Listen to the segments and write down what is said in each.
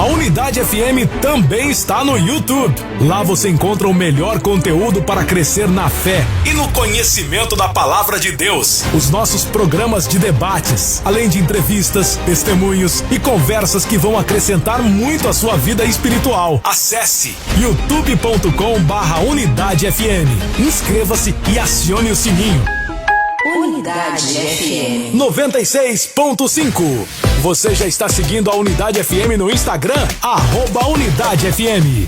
A Unidade FM também está no YouTube. Lá você encontra o melhor conteúdo para crescer na fé e no conhecimento da Palavra de Deus. Os nossos programas de debates, além de entrevistas, testemunhos e conversas que vão acrescentar muito à sua vida espiritual. Acesse youtube.com/Unidade FM. Inscreva-se e acione o sininho. Unidade FM 96.5. Você já está seguindo a Unidade FM no Instagram? @Unidade FM.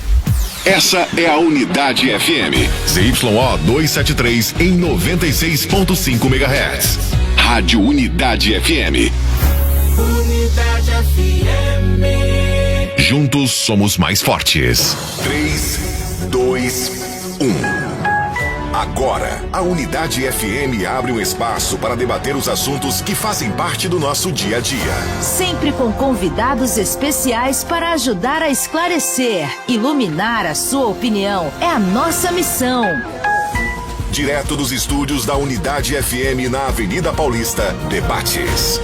Essa é a Unidade FM. ZYO 273 em 96.5 MHz. Rádio Unidade FM. Unidade FM. Juntos somos mais fortes. 3, 2, 1. Agora, a Unidade FM abre um espaço para debater os assuntos que fazem parte do nosso dia a dia. Sempre com convidados especiais para ajudar a esclarecer, iluminar a sua opinião. É a nossa missão. Direto dos estúdios da Unidade FM na Avenida Paulista, debates.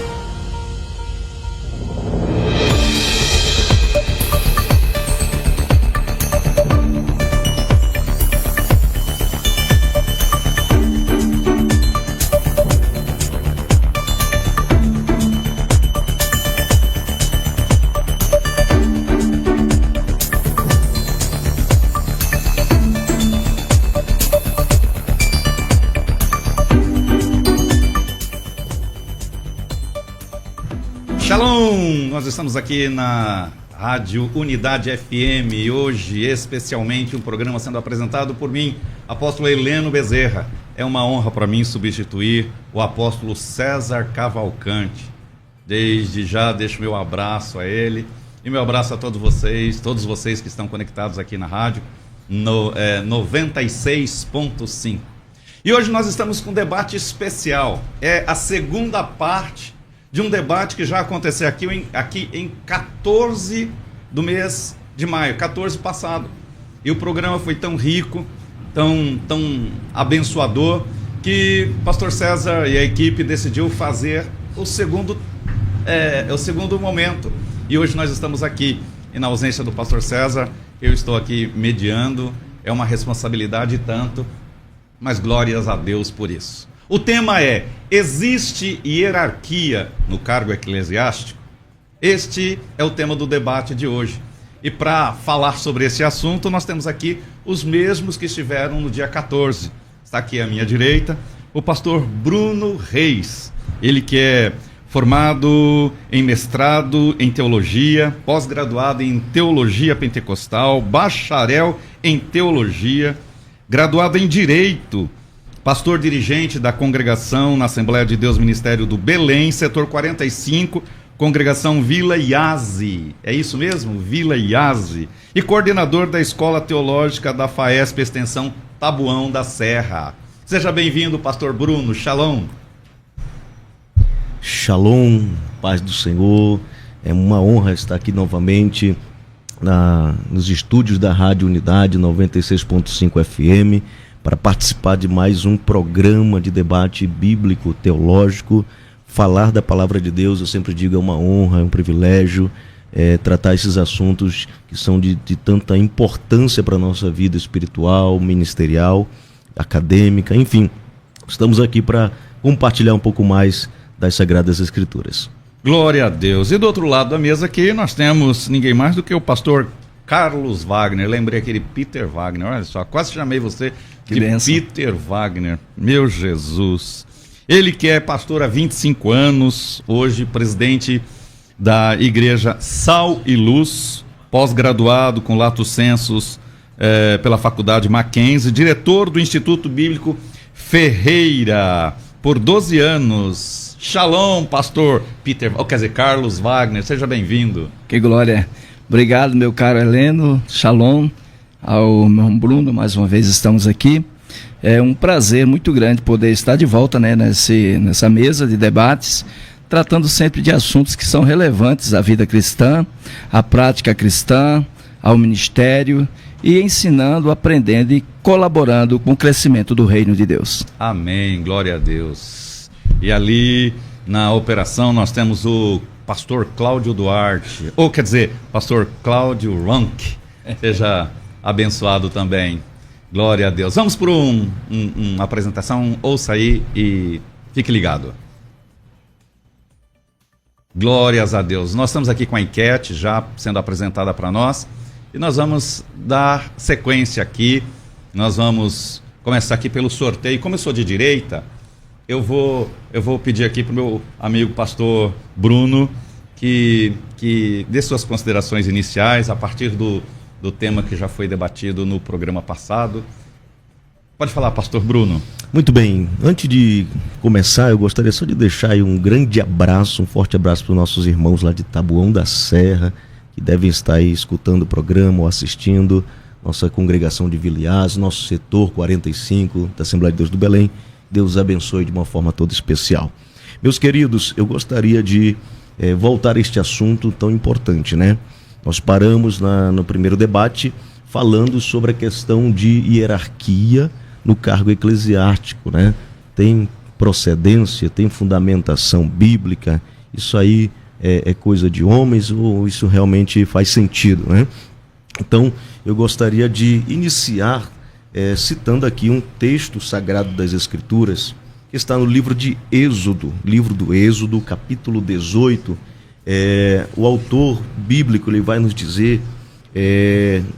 Shalom! Nós estamos aqui na Rádio Unidade FM, hoje especialmente um programa sendo apresentado por mim, apóstolo Heleno Bezerra. É uma honra para mim substituir o apóstolo César Cavalcante. Desde já deixo meu abraço a ele e meu abraço a todos vocês que estão conectados aqui na rádio 96.5. E hoje nós estamos com um debate especial, é a segunda parte de um debate que já aconteceu aqui em 14 do mês de maio, 14 passado. E o programa foi tão rico, tão abençoador, que o pastor César e a equipe decidiu fazer o segundo momento. E hoje nós estamos aqui, e na ausência do pastor César, eu estou aqui mediando, é uma responsabilidade tanto, mas glórias a Deus por isso. O tema é: existe hierarquia no cargo eclesiástico? Este é o tema do debate de hoje. E para falar sobre esse assunto, nós temos aqui os mesmos que estiveram no dia 14. Está aqui à minha direita o pastor Bruno Reis. Ele que é formado em mestrado em teologia, pós-graduado em teologia pentecostal, bacharel em teologia, graduado em direito, pastor dirigente da congregação na Assembleia de Deus Ministério do Belém, setor 45, congregação Vila Iase. É isso mesmo? Vila Iase. E coordenador da Escola Teológica da FAESP, extensão Taboão da Serra. Seja bem-vindo, pastor Bruno. Shalom. Shalom, paz do Senhor. É uma honra estar aqui novamente nos estúdios da Rádio Unidade 96.5 FM para participar de mais um programa de debate bíblico, teológico. Falar da palavra de Deus, eu sempre digo, é uma honra, é um privilégio, tratar esses assuntos que são de tanta importância para a nossa vida espiritual, ministerial, acadêmica, enfim. Estamos aqui para compartilhar um pouco mais das Sagradas Escrituras. Glória a Deus. E do outro lado da mesa aqui nós temos ninguém mais do que o pastor Carlos Wagner. Lembrei aquele Peter Wagner, olha só, quase chamei você de Peter Wagner. Meu Jesus. Ele que é pastor há 25 anos, hoje presidente da Igreja Sal e Luz, pós-graduado com Lato Sensus pela Faculdade Mackenzie, diretor do Instituto Bíblico Ferreira por 12 anos. Shalom, pastor Carlos Wagner, seja bem-vindo. Que glória. Obrigado, meu caro Heleno. Shalom ao meu irmão Bruno, mais uma vez estamos aqui. É um prazer muito grande poder estar de volta, né, nessa mesa de debates, tratando sempre de assuntos que são relevantes à vida cristã, à prática cristã, ao ministério, e ensinando, aprendendo e colaborando com o crescimento do reino de Deus. Amém, glória a Deus. E ali na operação nós temos o pastor Cláudio Duarte, ou quer dizer, pastor Cláudio Rank, seja abençoado também. Glória a Deus. Vamos por uma apresentação, ouça aí e fique ligado. Glórias a Deus. Nós estamos aqui com a enquete já sendo apresentada para nós e nós vamos dar sequência aqui. Nós vamos começar aqui pelo sorteio. Como eu sou de direita, eu vou pedir aqui para o meu amigo pastor Bruno que dê suas considerações iniciais a partir do tema que já foi debatido no programa passado. Pode falar, pastor Bruno. Muito bem, antes de começar, eu gostaria só de deixar aí um grande abraço, um forte abraço para os nossos irmãos lá de Taboão da Serra, que devem estar aí escutando o programa ou assistindo, nossa congregação de Viliás, nosso setor 45 da Assembleia de Deus do Belém. Deus abençoe de uma forma toda especial. Meus queridos, eu gostaria de voltar a este assunto tão importante, né? Nós paramos no primeiro debate falando sobre a questão de hierarquia no cargo eclesiástico, né? Tem procedência, tem fundamentação bíblica, isso aí é coisa de homens ou isso realmente faz sentido, né? Então, eu gostaria de iniciar citando aqui um texto sagrado das Escrituras, que está no livro de Êxodo, livro do Êxodo, capítulo 18. O autor bíblico ele vai nos dizer,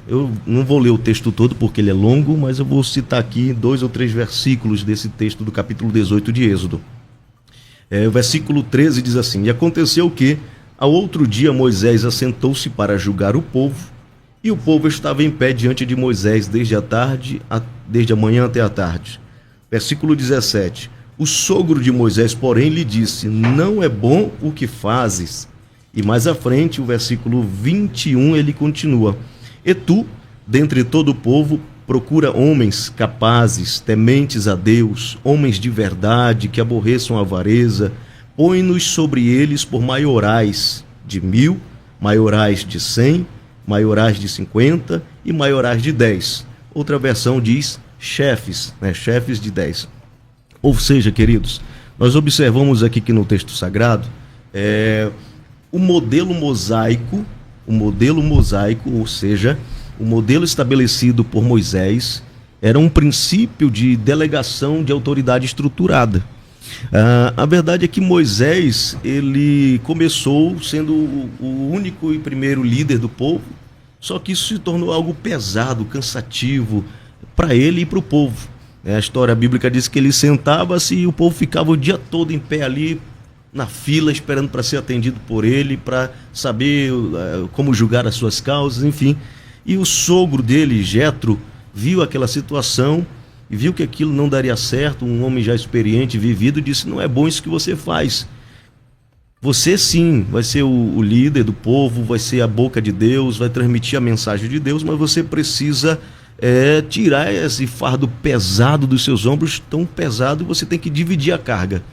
eu não vou ler o texto todo porque ele é longo, mas eu vou citar aqui 2 ou 3 versículos desse texto do capítulo 18 de Êxodo. O versículo 13 diz assim: E aconteceu que, ao outro dia, Moisés assentou-se para julgar o povo, e o povo estava em pé diante de Moisés desde a manhã até a tarde. Versículo 17: O sogro de Moisés, porém, lhe disse: Não é bom o que fazes. E mais à frente, o versículo 21, ele continua: E tu, dentre todo o povo, procura homens capazes, tementes a Deus, homens de verdade, que aborreçam a avareza, põe-nos sobre eles por maiorais de 1000, maiorais de 100, maiorais de 50 e maiorais de 10. Outra versão diz chefes, né? Chefes de 10. Ou seja, queridos, nós observamos aqui que no texto sagrado, o modelo mosaico, ou seja, o modelo estabelecido por Moisés, era um princípio de delegação de autoridade estruturada. A verdade é que Moisés, ele começou sendo o único e primeiro líder do povo, só que isso se tornou algo pesado, cansativo para ele e para o povo. A história bíblica diz que ele sentava-se e o povo ficava o dia todo em pé ali, na fila, esperando para ser atendido por ele, para saber como julgar as suas causas, enfim. E o sogro dele, Jetro, viu aquela situação e viu que aquilo não daria certo. Um homem já experiente, vivido, disse: não é bom isso que você faz. Você sim vai ser o líder do povo, vai ser a boca de Deus, vai transmitir a mensagem de Deus, mas você precisa tirar esse fardo pesado dos seus ombros, tão pesado, e você tem que dividir a carga.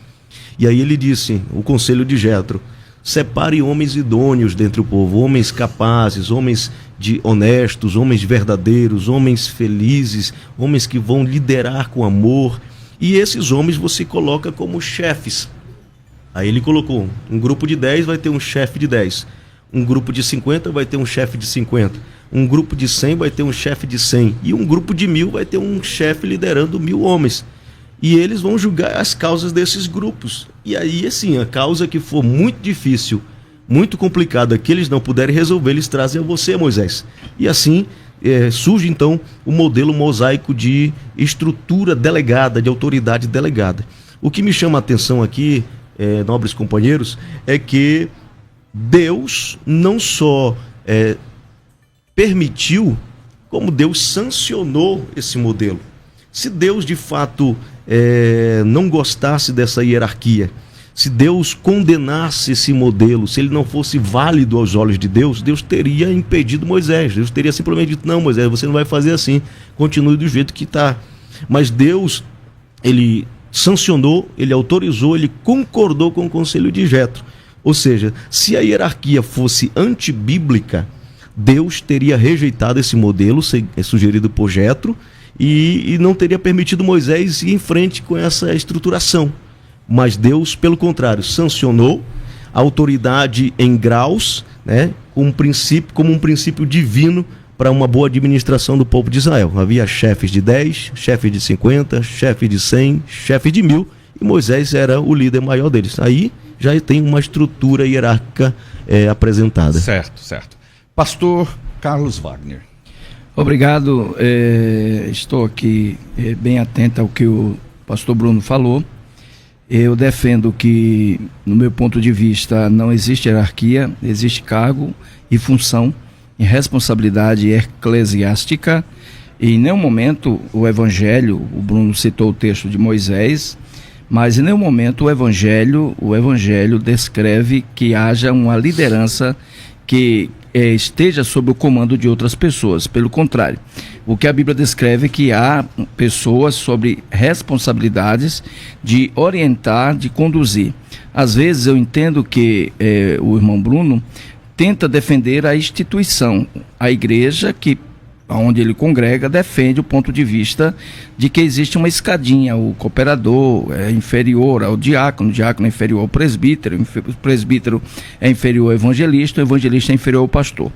E aí ele disse, o conselho de Jetro: separe homens idôneos dentre o povo, homens capazes, homens honestos, homens verdadeiros, homens felizes, homens que vão liderar com amor, e esses homens você coloca como chefes. Aí ele colocou, um grupo de 10 vai ter um chefe de 10, um grupo de 50 vai ter um chefe de 50, um grupo de 100 vai ter um chefe de 100, e um grupo de 1000 vai ter um chefe liderando 1000 homens. E eles vão julgar as causas desses grupos. E aí, assim, a causa que for muito difícil, muito complicada, que eles não puderem resolver, eles trazem a você, Moisés. E assim surge, então, o modelo mosaico de estrutura delegada, de autoridade delegada. O que me chama a atenção aqui, nobres companheiros, é que Deus não só permitiu, como Deus sancionou esse modelo. Se Deus, de fato, não gostasse dessa hierarquia, se Deus condenasse esse modelo, se ele não fosse válido aos olhos de Deus, Deus teria impedido Moisés. Deus teria simplesmente dito: não, Moisés, você não vai fazer assim, continue do jeito que está. Mas Deus, ele sancionou, ele autorizou, ele concordou com o conselho de Jetro. Ou seja, se a hierarquia fosse antibíblica, Deus teria rejeitado esse modelo sugerido por Jetro, e não teria permitido Moisés ir em frente com essa estruturação. Mas Deus, pelo contrário, sancionou, autoridade em graus, né, como um princípio divino para uma boa administração do povo de Israel. Havia chefes de 10, chefes de 50, chefes de 100, chefes de 1000, e Moisés era o líder maior deles. Aí já tem uma estrutura hierárquica apresentada. Certo. Pastor Carlos Wagner. Obrigado. Estou aqui bem atento ao que o pastor Bruno falou. Eu defendo que, no meu ponto de vista, não existe hierarquia, existe cargo e função e responsabilidade eclesiástica. E em nenhum momento o Evangelho, o Bruno citou o texto de Moisés, mas em nenhum momento o Evangelho descreve que haja uma liderança que esteja sob o comando de outras pessoas. Pelo contrário, o que a Bíblia descreve é que há pessoas sobre responsabilidades de orientar, de conduzir. Às vezes eu entendo que o irmão Bruno tenta defender a instituição, a igreja onde ele congrega, defende o ponto de vista de que existe uma escadinha, o cooperador é inferior ao diácono, o diácono é inferior ao presbítero, o presbítero é inferior ao evangelista, o evangelista é inferior ao pastor.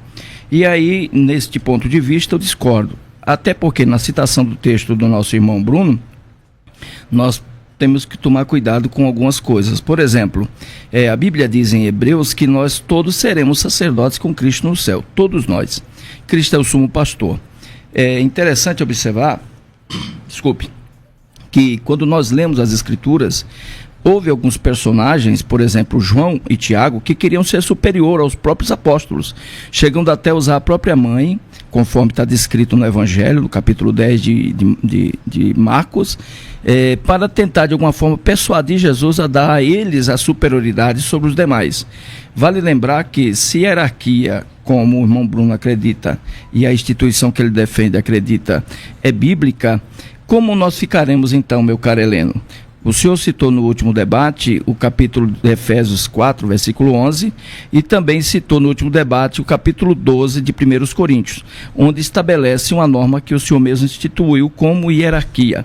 E aí, neste ponto de vista, eu discordo. Até porque na citação do texto do nosso irmão Bruno, nós temos que tomar cuidado com algumas coisas. Por exemplo, a Bíblia diz em Hebreus que nós todos seremos sacerdotes com Cristo no céu, todos nós. Cristo é o sumo pastor. É interessante observar, que quando nós lemos as Escrituras, houve alguns personagens, por exemplo, João e Tiago, que queriam ser superior aos próprios apóstolos, chegando até a usar a própria mãe, conforme está descrito no Evangelho, no capítulo 10 de Marcos, para tentar de alguma forma persuadir Jesus a dar a eles a superioridade sobre os demais. Vale lembrar que se hierarquia, como o irmão Bruno acredita, e a instituição que ele defende acredita, é bíblica, como nós ficaremos então, meu caro Heleno? O senhor citou no último debate o capítulo de Efésios 4, versículo 11, e também citou no último debate o capítulo 12 de 1 Coríntios, onde estabelece uma norma que o senhor mesmo instituiu como hierarquia.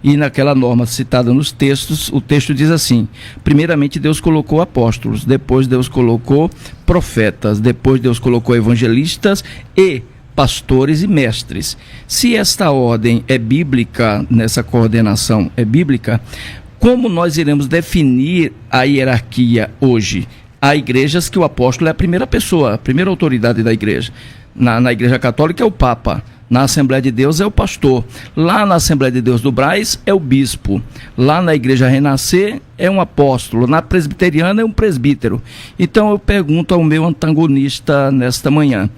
E naquela norma citada nos textos, o texto diz assim: primeiramente Deus colocou apóstolos, depois Deus colocou profetas, depois Deus colocou evangelistas e pastores e mestres. Se esta ordem é bíblica, nessa coordenação é bíblica, como nós iremos definir a hierarquia hoje? Há igrejas que o apóstolo é a primeira pessoa, a primeira autoridade da igreja. Na igreja católica é o Papa. Na Assembleia de Deus é o pastor. Lá na Assembleia de Deus do Brás é o bispo. Lá na Igreja Renascer é um apóstolo. Na presbiteriana é um presbítero. Então eu pergunto ao meu antagonista nesta manhã,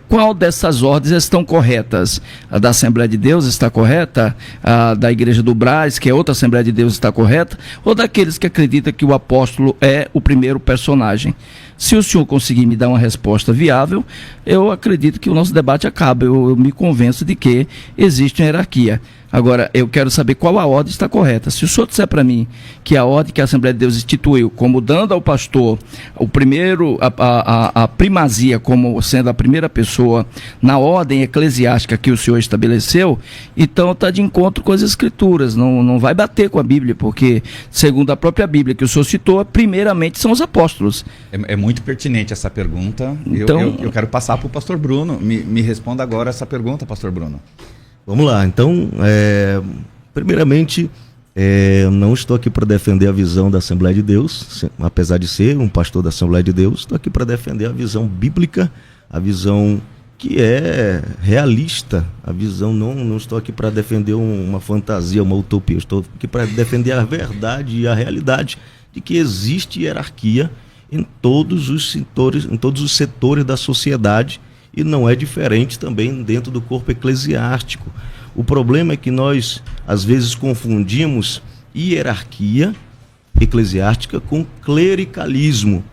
qual dessas ordens estão corretas? A da Assembleia de Deus está correta? A da Igreja do Brás, que é outra Assembleia de Deus, está correta? Ou daqueles que acreditam que o apóstolo é o primeiro personagem? Se o senhor conseguir me dar uma resposta viável, eu acredito que o nosso debate acaba. Eu me convenço de que existe uma hierarquia. Agora, eu quero saber qual a ordem está correta. Se o senhor disser para mim que a ordem que a Assembleia de Deus instituiu, como dando ao pastor o primeiro, a primazia como sendo a primeira pessoa na ordem eclesiástica que o senhor estabeleceu, então está de encontro com as Escrituras, não vai bater com a Bíblia, porque segundo a própria Bíblia que o senhor citou, primeiramente são os apóstolos. É muito pertinente essa pergunta. Então, eu quero passar para o pastor Bruno. Me responda agora essa pergunta, pastor Bruno. Vamos lá, então, primeiramente, não estou aqui para defender a visão da Assembleia de Deus, apesar de ser um pastor da Assembleia de Deus, estou aqui para defender a visão bíblica, a visão que é realista, a visão, não estou aqui para defender uma fantasia, uma utopia, estou aqui para defender a verdade e a realidade de que existe hierarquia em todos os setores da sociedade, e não é diferente também dentro do corpo eclesiástico. O problema é que nós, às vezes, confundimos hierarquia eclesiástica com clericalismo.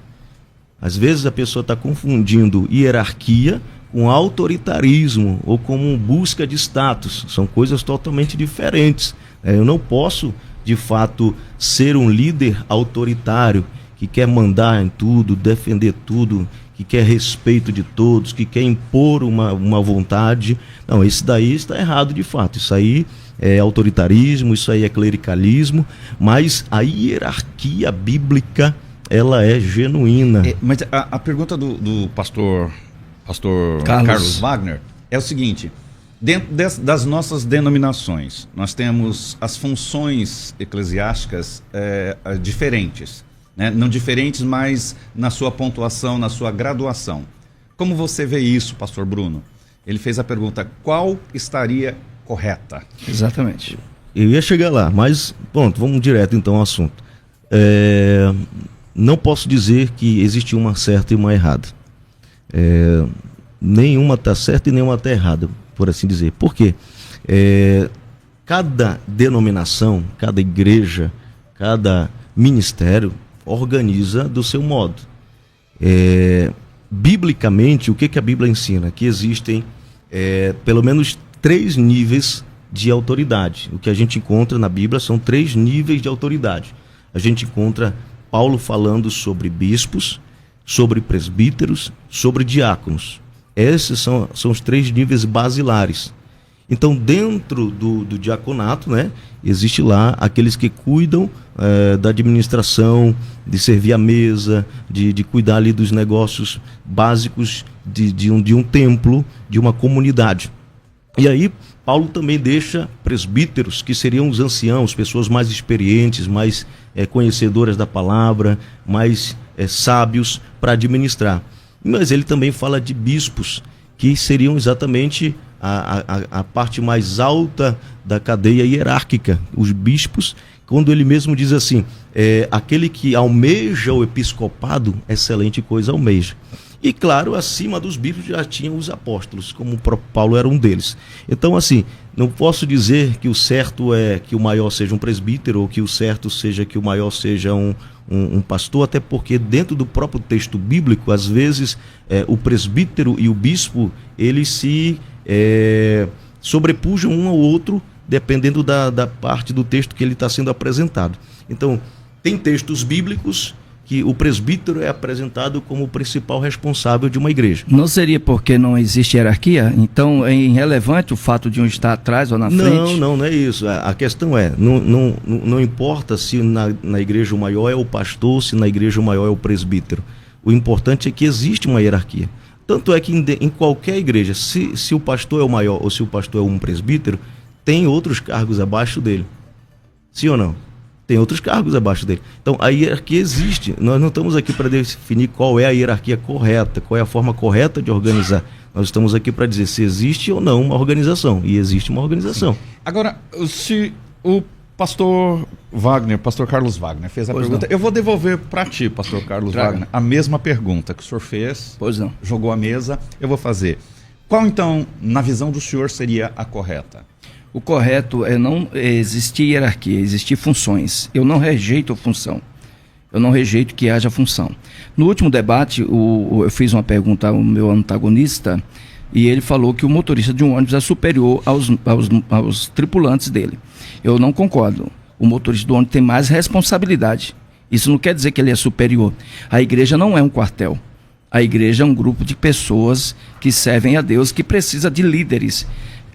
Às vezes a pessoa está confundindo hierarquia com autoritarismo ou com busca de status. São coisas totalmente diferentes. Eu não posso, de fato, ser um líder autoritário que quer mandar em tudo, defender tudo, que quer respeito de todos, que quer impor uma vontade. Não, isso daí está errado de fato. Isso aí é autoritarismo, isso aí é clericalismo, mas a hierarquia bíblica ela é genuína. Mas a pergunta do pastor Carlos Wagner é o seguinte: dentro das nossas denominações, nós temos as funções eclesiásticas diferentes, né? Não diferentes, mas na sua pontuação, na sua graduação. Como você vê isso, pastor Bruno? Ele fez a pergunta: qual estaria correta? Exatamente. Eu ia chegar lá, mas pronto, vamos direto então ao assunto. Não posso dizer que existe uma certa e uma errada. Nenhuma está certa e nenhuma está errada, por assim dizer. Por quê? Cada denominação, cada igreja, cada ministério organiza do seu modo. Biblicamente, o que a Bíblia ensina? Que existem pelo menos 3 níveis de autoridade. O que a gente encontra na Bíblia são 3 níveis de autoridade. A gente encontra Paulo falando sobre bispos, sobre presbíteros, sobre diáconos. Esses são os 3 níveis basilares. Então, dentro do diaconato, né, existe lá aqueles que cuidam da administração, de servir a mesa, de cuidar ali dos negócios básicos de um templo, de uma comunidade. E aí, Paulo também deixa presbíteros, que seriam os anciãos, pessoas mais experientes, mais conhecedoras da palavra, mais sábios para administrar. Mas ele também fala de bispos, que seriam exatamente a parte mais alta da cadeia hierárquica. Os bispos, quando ele mesmo diz assim, aquele que almeja o episcopado, excelente coisa almeja. E claro, acima dos bispos já tinham os apóstolos, como o próprio Paulo era um deles. Então, assim, não posso dizer que o certo é que o maior seja um presbítero, ou que o certo seja que o maior seja um pastor, até porque dentro do próprio texto bíblico, às vezes, o presbítero e o bispo, eles se sobrepujam um ao outro, dependendo da parte do texto que ele está sendo apresentado. Então, tem textos bíblicos que o presbítero é apresentado como o principal responsável de uma igreja. Não seria porque não existe hierarquia? Então é irrelevante o fato de um estar atrás ou na frente? Não é isso. A questão não importa se na igreja o maior é o pastor, se na igreja o maior é o presbítero. O importante é que existe uma hierarquia. Tanto é que em qualquer igreja, se o pastor é o maior ou se o pastor é um presbítero, tem outros cargos abaixo dele. Sim ou não? Tem outros cargos abaixo dele. Então, a hierarquia existe. Nós não estamos aqui para definir qual é a hierarquia correta, qual é a forma correta de organizar. Nós estamos aqui para dizer se existe ou não uma organização. E existe uma organização. Sim. Agora, se o pastor Carlos Wagner fez a pergunta, eu vou devolver para ti, pastor Carlos Wagner, a mesma pergunta que o senhor fez. Pois não. Jogou à mesa, eu vou fazer. Qual, então, na visão do senhor, seria a correta? O correto é não existir hierarquia, existir funções. Eu não rejeito função. Eu não rejeito que haja função. No último debate, eu fiz uma pergunta ao meu antagonista e ele falou que o motorista de um ônibus é superior aos tripulantes dele. Eu não concordo. O motorista do ônibus tem mais responsabilidade. Isso não quer dizer que ele é superior. A igreja não é um quartel. A igreja é um grupo de pessoas que servem a Deus, que precisa de líderes.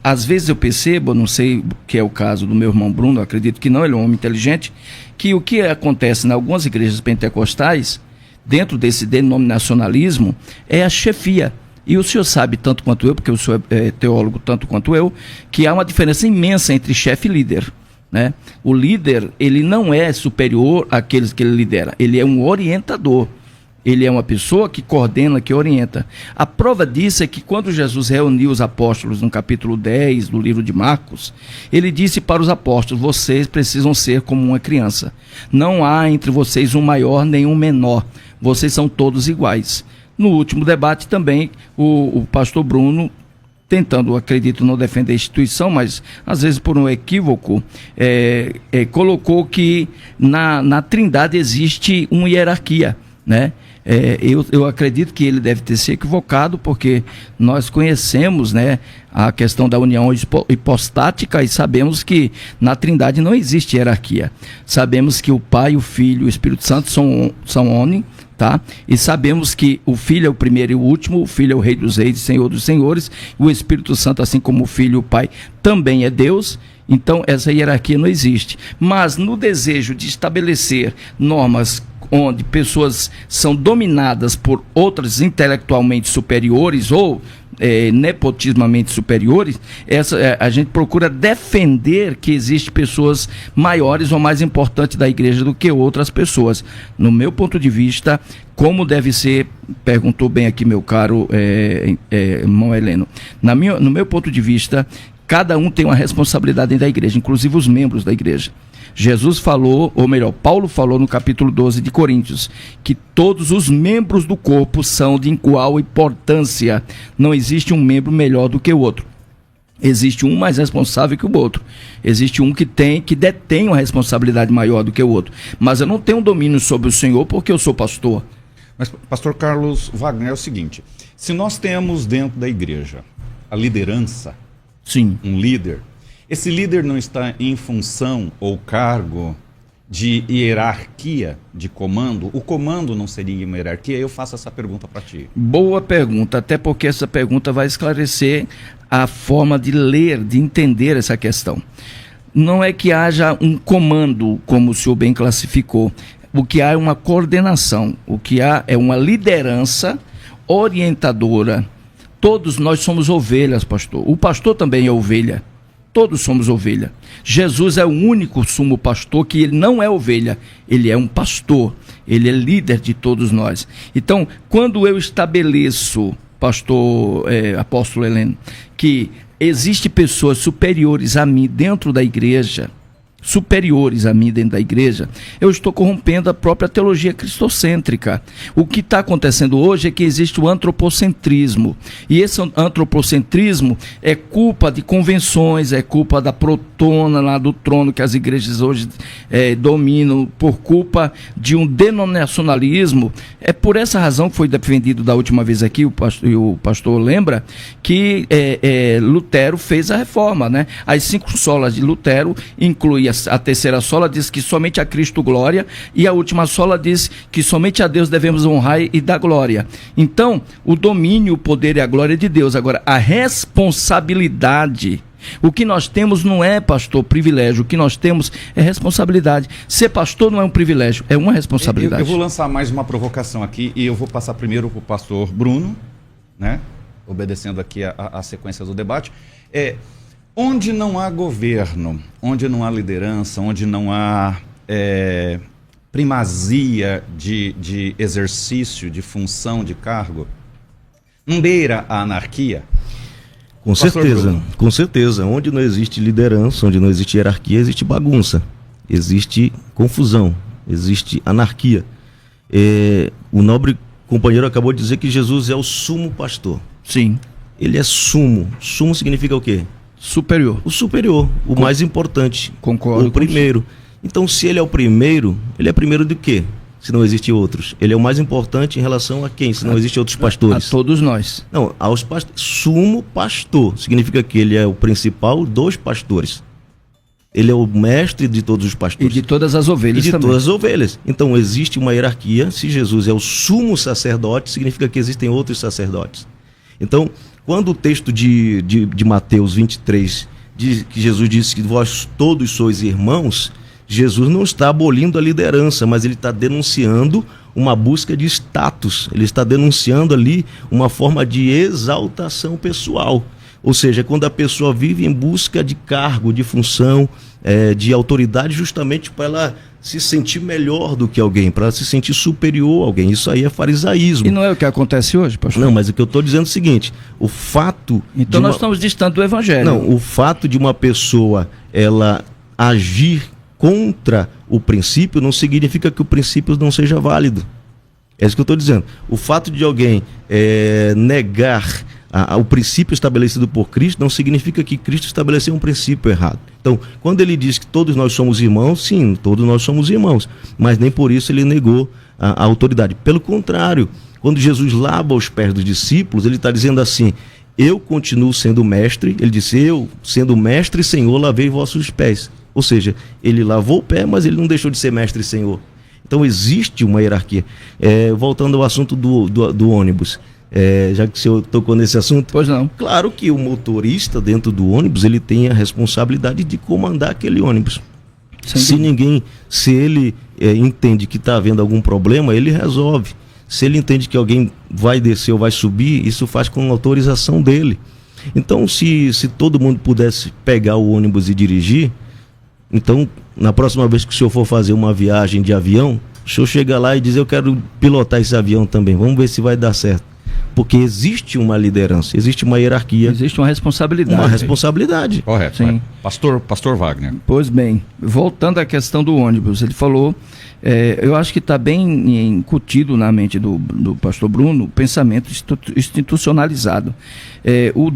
Às vezes eu percebo, não sei que é o caso do meu irmão Bruno, acredito que não, ele é um homem inteligente, que o que acontece em algumas igrejas pentecostais, dentro desse denominacionalismo, é a chefia. E o senhor sabe tanto quanto eu, porque eu sou teólogo tanto quanto eu, que há uma diferença imensa entre chefe e líder, né? O líder, ele não é superior àqueles que ele lidera, ele é um orientador. Ele é uma pessoa que coordena, que orienta. A prova disso é que quando Jesus reuniu os apóstolos no capítulo 10 do livro de Marcos, ele disse para os apóstolos: vocês precisam ser como uma criança. Não há entre vocês um maior nem um menor. Vocês são todos iguais. No último debate também, o pastor Bruno, tentando, acredito, não defender a instituição, mas às vezes por um equívoco, colocou que na Trindade existe uma hierarquia, né? Eu acredito que ele deve ter se equivocado, porque nós conhecemos, né, a questão da união hipostática e sabemos que na Trindade não existe hierarquia. Sabemos que o Pai, o Filho e o Espírito Santo são oni, tá? E sabemos que o Filho é o primeiro e o último, o Filho é o Rei dos Reis e Senhor dos Senhores, o Espírito Santo, assim como o Filho e o Pai, também é Deus. Então essa hierarquia não existe. Mas no desejo de estabelecer normas onde pessoas são dominadas por outras intelectualmente superiores ou nepotismamente superiores, a gente procura defender que existem pessoas maiores ou mais importantes da igreja do que outras pessoas. No meu ponto de vista, como deve ser, perguntou bem aqui meu caro irmão Heleno, no meu ponto de vista, cada um tem uma responsabilidade dentro da igreja, inclusive os membros da igreja. Jesus falou, ou melhor, Paulo falou no capítulo 12 de Coríntios, que todos os membros do corpo são de igual importância. Não existe um membro melhor do que o outro. Existe um mais responsável que o outro. Existe um que detém uma responsabilidade maior do que o outro. Mas eu não tenho domínio sobre o Senhor porque eu sou pastor. Mas, pastor Carlos Wagner, é o seguinte, se nós temos dentro da igreja a liderança, sim, um líder, esse líder não está em função ou cargo de hierarquia, de comando? O comando não seria uma hierarquia? Eu faço essa pergunta para ti. Boa pergunta, até porque essa pergunta vai esclarecer a forma de ler, de entender essa questão. Não é que haja um comando, como o senhor bem classificou. O que há é uma coordenação, o que há é uma liderança orientadora. Todos nós somos ovelhas, pastor. O pastor também é ovelha. Todos somos ovelha. Jesus é o único sumo pastor que ele não é ovelha, ele é um pastor, ele é líder de todos nós. Então, quando eu estabeleço, apóstolo Heleno, que existem pessoas superiores a mim dentro da igreja, eu estou corrompendo a própria teologia cristocêntrica. O que está acontecendo hoje é que existe o antropocentrismo, e esse antropocentrismo é culpa de convenções, é culpa da protona lá do trono que as igrejas hoje dominam, por culpa de um denominacionalismo. É por essa razão que foi defendido da última vez aqui, o pastor lembra, que Lutero fez a reforma, né? As 5 solas de Lutero incluem a terceira sola diz que somente a Cristo glória, e a última sola diz que somente a Deus devemos honrar e dar glória. Então, o domínio, o poder e a glória de Deus. Agora, a responsabilidade, o que nós temos não é, pastor, privilégio, o que nós temos é responsabilidade. Ser pastor não é um privilégio, é uma responsabilidade. Eu vou lançar mais uma provocação aqui, e eu vou passar primeiro para o pastor Bruno, né? Obedecendo aqui a sequência do debate. Onde não há governo, onde não há liderança, onde não há primazia de exercício, de função, de cargo, não beira a anarquia? Com certeza, com certeza. Onde não existe liderança, onde não existe hierarquia, existe bagunça, existe confusão, existe anarquia. O nobre companheiro acabou de dizer que Jesus é o sumo pastor. Sim. Ele é sumo. Sumo significa o quê? Superior. O superior, o mais importante. Concordo. O primeiro. Então, se ele é o primeiro, ele é primeiro de quê? Se não existem outros. Ele é o mais importante em relação a quem? Se não existem outros pastores. A todos nós. Não, aos pastores. Sumo pastor. Significa que ele é o principal dos pastores. Ele é o mestre de todos os pastores. E de todas as ovelhas também. Todas as ovelhas. Então, existe uma hierarquia. Se Jesus é o sumo sacerdote, significa que existem outros sacerdotes. Então, quando o texto de Mateus 23 diz que Jesus disse que vós todos sois irmãos, Jesus não está abolindo a liderança, mas ele está denunciando uma busca de status. Ele está denunciando ali uma forma de exaltação pessoal. Ou seja, quando a pessoa vive em busca de cargo, de função, de autoridade, justamente para ela se sentir melhor do que alguém, para ela se sentir superior a alguém. Isso aí é farisaísmo. E não é o que acontece hoje, pastor? Não, mas o que eu estou dizendo é o seguinte, o fato... Então nós estamos distantes do evangelho. Não, o fato de uma pessoa, ela agir contra o princípio, não significa que o princípio não seja válido. É isso que eu estou dizendo. O fato de alguém negar o princípio estabelecido por Cristo não significa que Cristo estabeleceu um princípio errado. Então, quando ele diz que todos nós somos irmãos, sim, todos nós somos irmãos, mas nem por isso ele negou a autoridade. Pelo contrário, quando Jesus lava os pés dos discípulos, ele está dizendo assim, eu continuo sendo mestre, ele disse, eu, sendo mestre e senhor, lavei vossos pés. Ou seja, ele lavou o pé, mas ele não deixou de ser mestre e senhor. Então existe uma hierarquia. Voltando ao assunto do ônibus, já que o senhor tocou nesse assunto. Pois não. Claro que o motorista dentro do ônibus, ele tem a responsabilidade de comandar aquele ônibus. Se ele entende que está havendo algum problema, ele resolve. Se ele entende que alguém vai descer ou vai subir, isso faz com autorização dele. Então, se todo mundo pudesse pegar o ônibus e dirigir, então, na próxima vez que o senhor for fazer uma viagem de avião, o senhor chega lá e diz, eu quero pilotar esse avião também, vamos ver se vai dar certo. Porque existe uma liderança, existe uma hierarquia. Existe uma responsabilidade. Uma responsabilidade. Correto. Sim. Pastor Wagner. Pois bem, voltando à questão do ônibus, ele falou, eu acho que está bem incutido na mente do pastor Bruno o pensamento institucionalizado. O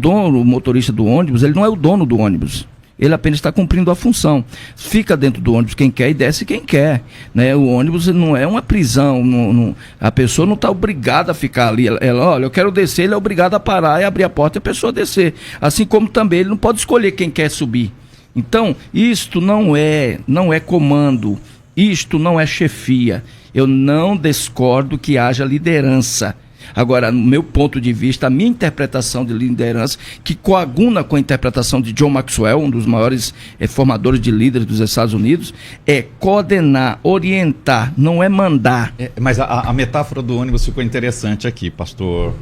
motorista do ônibus, ele não é o dono do ônibus. Ele apenas está cumprindo a função. Fica dentro do ônibus quem quer e desce quem quer, né? O ônibus não é uma prisão. A pessoa não está obrigada a ficar ali. Olha, eu quero descer, ele é obrigado a parar e abrir a porta e a pessoa descer. Assim como também ele não pode escolher quem quer subir. Então, isto não é comando, isto não é chefia. Eu não discordo que haja liderança. Agora, no meu ponto de vista, a minha interpretação de liderança, que coaguna com a interpretação de John Maxwell, um dos maiores formadores de líderes dos Estados Unidos, é coordenar, orientar, não é mandar. Mas a metáfora do ônibus ficou interessante aqui, pastor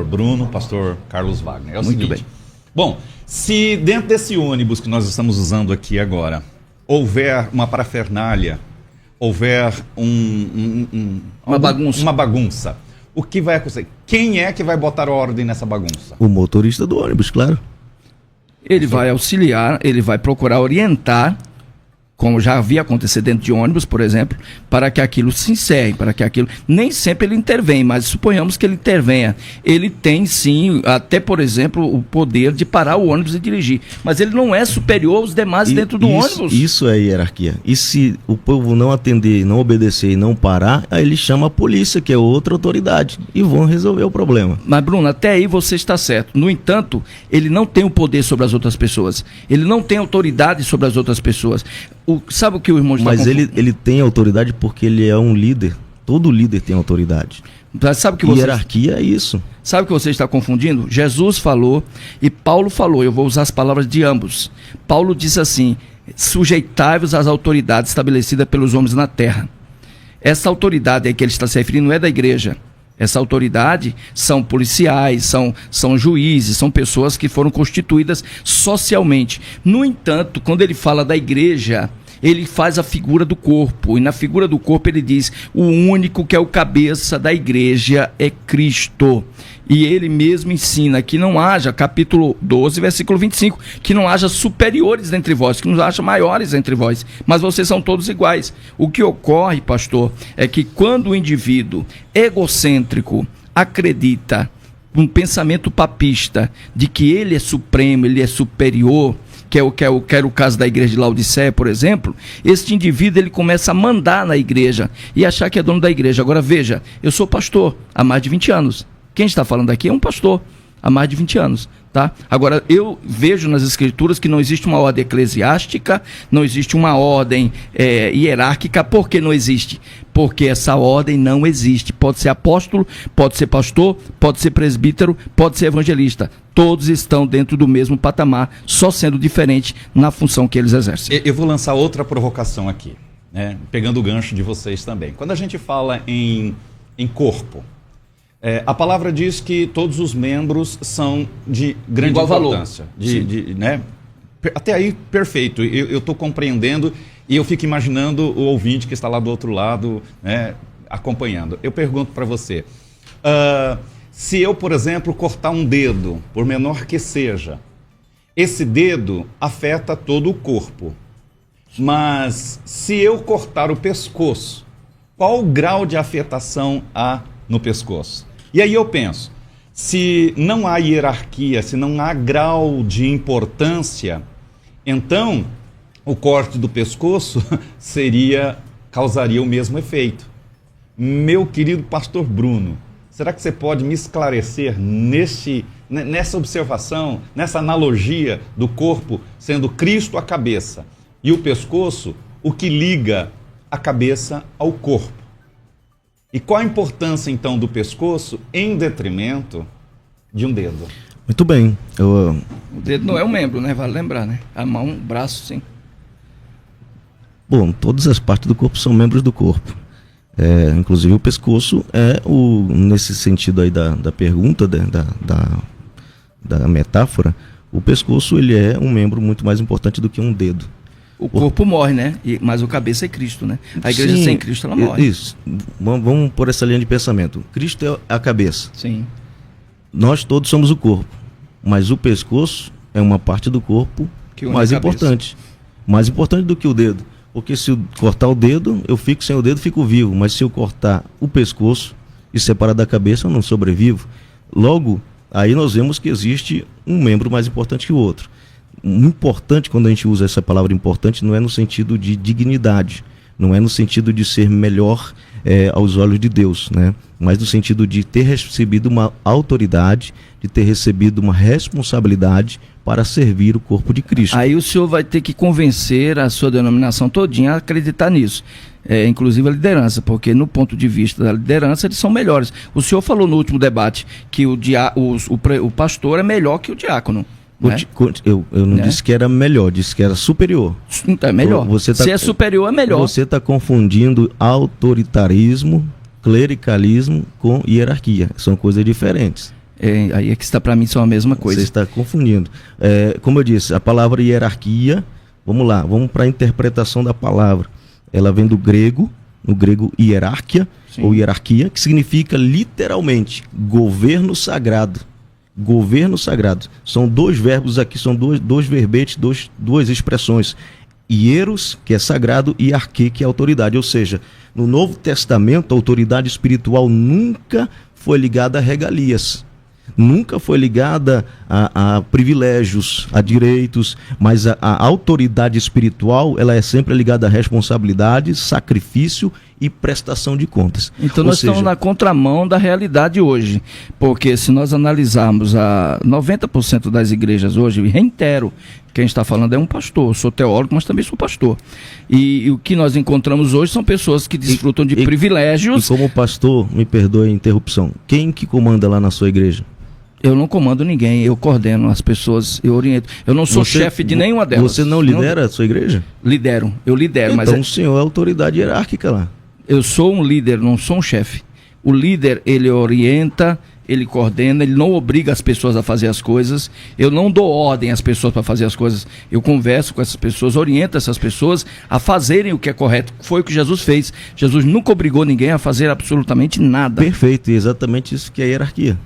Bruno, pastor Carlos Wagner. É o Muito seguinte. bem. Bom, se dentro desse ônibus que nós estamos usando aqui agora, houver uma parafernália, houver uma bagunça, o que vai acontecer? Quem é que vai botar ordem nessa bagunça? O motorista do ônibus, claro. Ele vai auxiliar, ele vai procurar orientar, como já havia acontecido dentro de ônibus, por exemplo, para que aquilo se encerre, para que aquilo... Nem sempre ele intervém, mas suponhamos que ele intervenha. Ele tem, sim, até, por exemplo, o poder de parar o ônibus e dirigir. Mas ele não é superior aos demais dentro do ônibus. Isso é hierarquia. E se o povo não atender, não obedecer e não parar, aí ele chama a polícia, que é outra autoridade, e vão resolver o problema. Mas, Bruno, até aí você está certo. No entanto, ele não tem o poder sobre as outras pessoas. Ele não tem autoridade sobre as outras pessoas. Sabe o que o irmão está Mas ele tem autoridade porque ele é um líder. Todo líder tem autoridade. Sabe que você... Hierarquia é isso. Sabe o que você está confundindo? Jesus falou e Paulo falou. Eu vou usar as palavras de ambos. Paulo disse assim: sujeitai-vos às autoridades estabelecidas pelos homens na terra. Essa autoridade a que ele está se referindo não é da igreja. Essa autoridade são policiais, são juízes, são pessoas que foram constituídas socialmente. No entanto, quando ele fala da igreja, ele faz a figura do corpo. E na figura do corpo ele diz: o único que é o cabeça da igreja é Cristo. E ele mesmo ensina que não haja, capítulo 12, versículo 25, que não haja superiores entre vós, que não haja maiores entre vós, mas vocês são todos iguais. O que ocorre, pastor, é que quando o indivíduo egocêntrico acredita um pensamento papista de que ele é supremo, ele é superior, que é o caso da igreja de Laodiceia, por exemplo, este indivíduo ele começa a mandar na igreja e achar que é dono da igreja. Agora veja, eu sou pastor há mais de 20 anos. Quem está falando aqui é um pastor há mais de 20 anos, tá? Agora, eu vejo nas escrituras que não existe uma ordem eclesiástica, não existe uma ordem hierárquica. Por que não existe? Porque essa ordem não existe. Pode ser apóstolo, pode ser pastor, pode ser presbítero, pode ser evangelista. Todos estão dentro do mesmo patamar, só sendo diferente na função que eles exercem. Eu vou lançar outra provocação aqui, né? Pegando o gancho de vocês também. Quando a gente fala em corpo, a palavra diz que todos os membros são de grande igual importância. Valor. Até aí, perfeito. Eu estou compreendendo e eu fico imaginando o ouvinte que está lá do outro lado, né, acompanhando. Eu pergunto para você, se eu, por exemplo, cortar um dedo, por menor que seja, esse dedo afeta todo o corpo. Mas se eu cortar o pescoço, qual o grau de afetação há no pescoço? E aí eu penso, se não há hierarquia, se não há grau de importância, então o corte do pescoço causaria o mesmo efeito. Meu querido pastor Bruno, será que você pode me esclarecer nessa observação, nessa analogia do corpo sendo Cristo a cabeça e o pescoço o que liga a cabeça ao corpo? E qual a importância, então, do pescoço em detrimento de um dedo? Muito bem. O dedo não é um membro, né? Vale lembrar, né? A mão, o braço, sim. Bom, todas as partes do corpo são membros do corpo. Inclusive o pescoço nesse sentido aí da pergunta, da metáfora, o pescoço ele é um membro muito mais importante do que um dedo. O corpo morre, né? Mas o cabeça é Cristo, né? A igreja sem Cristo, ela morre. Isso. Vamos por essa linha de pensamento. Cristo é a cabeça. Sim. Nós todos somos o corpo, mas o pescoço é uma parte do corpo mais importante. Mais importante do que o dedo. Porque se eu cortar o dedo, eu fico sem o dedo, fico vivo. Mas se eu cortar o pescoço e separar da cabeça, eu não sobrevivo. Logo, aí nós vemos que existe um membro mais importante que o outro. Importante, quando a gente usa essa palavra importante, não é no sentido de dignidade, não é no sentido de ser melhor aos olhos de Deus, né? Mas no sentido de ter recebido uma autoridade, de ter recebido uma responsabilidade para servir o corpo de Cristo. Aí o senhor vai ter que convencer a sua denominação todinha a acreditar nisso. Inclusive a liderança, porque no ponto de vista da liderança eles são melhores. O senhor falou no último debate que o pastor é melhor que o diácono. Né? Eu não disse que era melhor, disse que era superior. Então é melhor. Se é superior, é melhor. Você está confundindo autoritarismo, clericalismo com hierarquia. São coisas diferentes. Aí é que está, para mim, são a mesma coisa. Você está confundindo. Como eu disse, a palavra hierarquia, vamos para a interpretação da palavra. Ela vem do grego, no grego hierarquia, ou hierarquia, que significa literalmente governo sagrado. Governo sagrado. São dois verbos aqui, são dois verbetes, duas expressões. Hieros, que é sagrado, e arque, que é autoridade. Ou seja, no Novo Testamento, a autoridade espiritual nunca foi ligada a regalias. Nunca foi ligada a privilégios, a direitos, mas a autoridade espiritual, ela é sempre ligada a responsabilidade, sacrifício e prestação de contas. Então nós estamos na contramão da realidade hoje, porque se nós analisarmos 90% das igrejas hoje, e reitero, quem está falando é um pastor, eu sou teólogo, mas também sou pastor. E o que nós encontramos hoje são pessoas que desfrutam de privilégios. E como pastor, me perdoe a interrupção, quem que comanda lá na sua igreja? Eu não comando ninguém, eu coordeno as pessoas, eu oriento. Eu não sou chefe de nenhuma delas. Você não lidera a sua igreja? Eu lidero. Então o senhor é autoridade hierárquica lá. Eu sou um líder, não sou um chefe. O líder, ele orienta, ele coordena, ele não obriga as pessoas a fazer as coisas. Eu não dou ordem às pessoas para fazer as coisas. Eu converso com essas pessoas, oriento essas pessoas a fazerem o que é correto. Foi o que Jesus fez. Jesus nunca obrigou ninguém a fazer absolutamente nada. Perfeito, e exatamente isso que é hierarquia.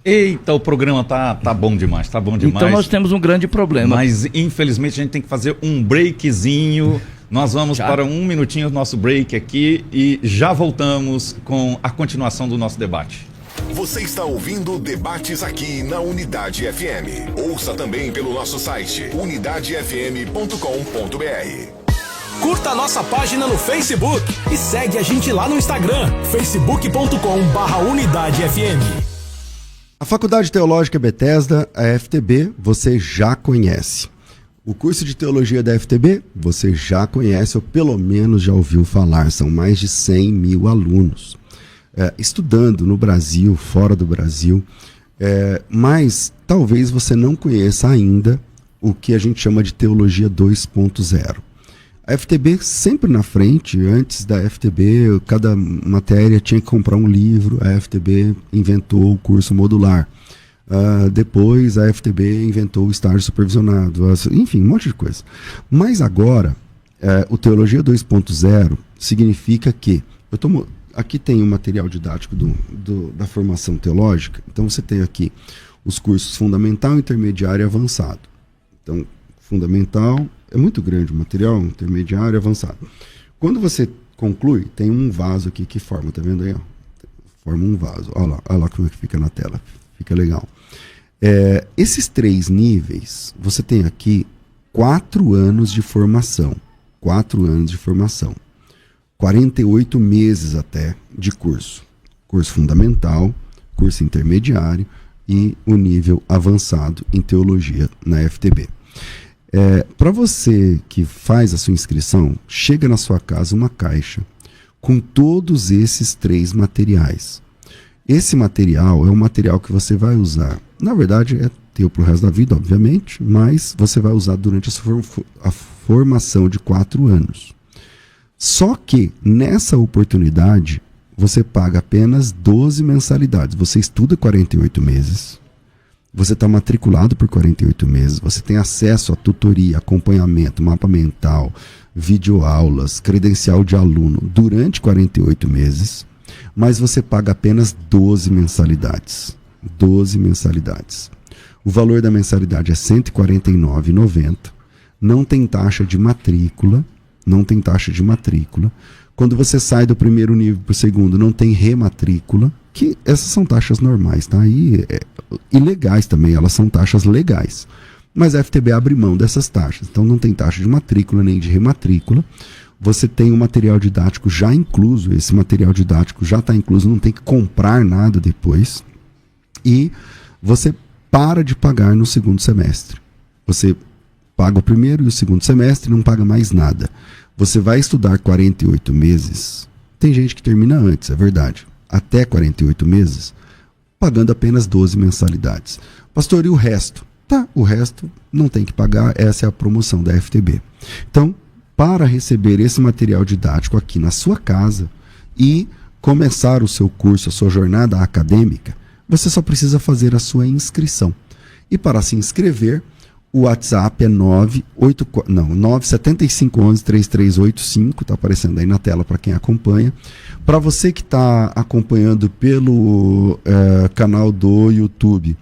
Eita, o programa tá bom demais, tá bom demais. Então nós temos um grande problema. Mas infelizmente a gente tem que fazer um breakzinho. Nós vamos para um minutinho do nosso break aqui e já voltamos com a continuação do nosso debate. Você está ouvindo Debates aqui na Unidade FM. Ouça também pelo nosso site unidadefm.com.br. Curta a nossa página no Facebook e segue a gente lá no Instagram, facebook.com/UnidadeFM. A Faculdade Teológica Bethesda, a FTB, você já conhece. O curso de teologia da FTB, você já conhece ou pelo menos já ouviu falar. São mais de 100 mil alunos estudando no Brasil, fora do Brasil. Mas talvez você não conheça ainda o que a gente chama de teologia 2.0. A FTB sempre na frente, antes da FTB, cada matéria tinha que comprar um livro, a FTB inventou o curso modular. Depois a FTB inventou o estágio supervisionado, enfim, um monte de coisa. Mas agora, o Teologia 2.0 significa que, aqui tem o material didático da formação teológica, então você tem aqui os cursos fundamental, intermediário e avançado. Então, fundamental, é muito grande o material, intermediário e avançado. Quando você conclui, tem um vaso aqui que forma, tá vendo aí? Ó? Forma um vaso, olha lá como é que fica na tela, fica legal. Esses 3 níveis, você tem aqui 4 anos de formação, 48 meses até de curso fundamental, curso intermediário e o nível avançado em teologia na FTB. Para você que faz a sua inscrição, chega na sua casa uma caixa com todos esses 3 materiais. Esse material é um material que você vai usar, na verdade é teu para o resto da vida, obviamente, mas você vai usar durante a formação de 4 anos. Só que nessa oportunidade você paga apenas 12 mensalidades. Você estuda 48 meses. Você está matriculado por 48 meses. Você tem acesso a tutoria, acompanhamento, mapa mental, videoaulas, credencial de aluno durante 48 meses. Mas você paga apenas 12 mensalidades. 12 mensalidades. O valor da mensalidade é R$ 149,90. Não tem taxa de matrícula. Não tem taxa de matrícula. Quando você sai do primeiro nível para o segundo, não tem rematrícula, que essas são taxas normais, tá? E legais também, elas são taxas legais. Mas a FTB abre mão dessas taxas, então não tem taxa de matrícula nem de rematrícula. Você tem o material didático já incluso, esse material didático já está incluso, não tem que comprar nada depois. E você para de pagar no segundo semestre. Você paga o primeiro e o segundo semestre e não paga mais nada. Você vai estudar 48 meses, tem gente que termina antes, é verdade, até 48 meses, pagando apenas 12 mensalidades. Pastor, e o resto? Tá, o resto não tem que pagar, essa é a promoção da FTB. Então, para receber esse material didático aqui na sua casa e começar o seu curso, a sua jornada acadêmica, você só precisa fazer a sua inscrição. E para se inscrever, o WhatsApp é 97511-3385, está aparecendo aí na tela para quem acompanha. Para você que está acompanhando pelo canal do YouTube,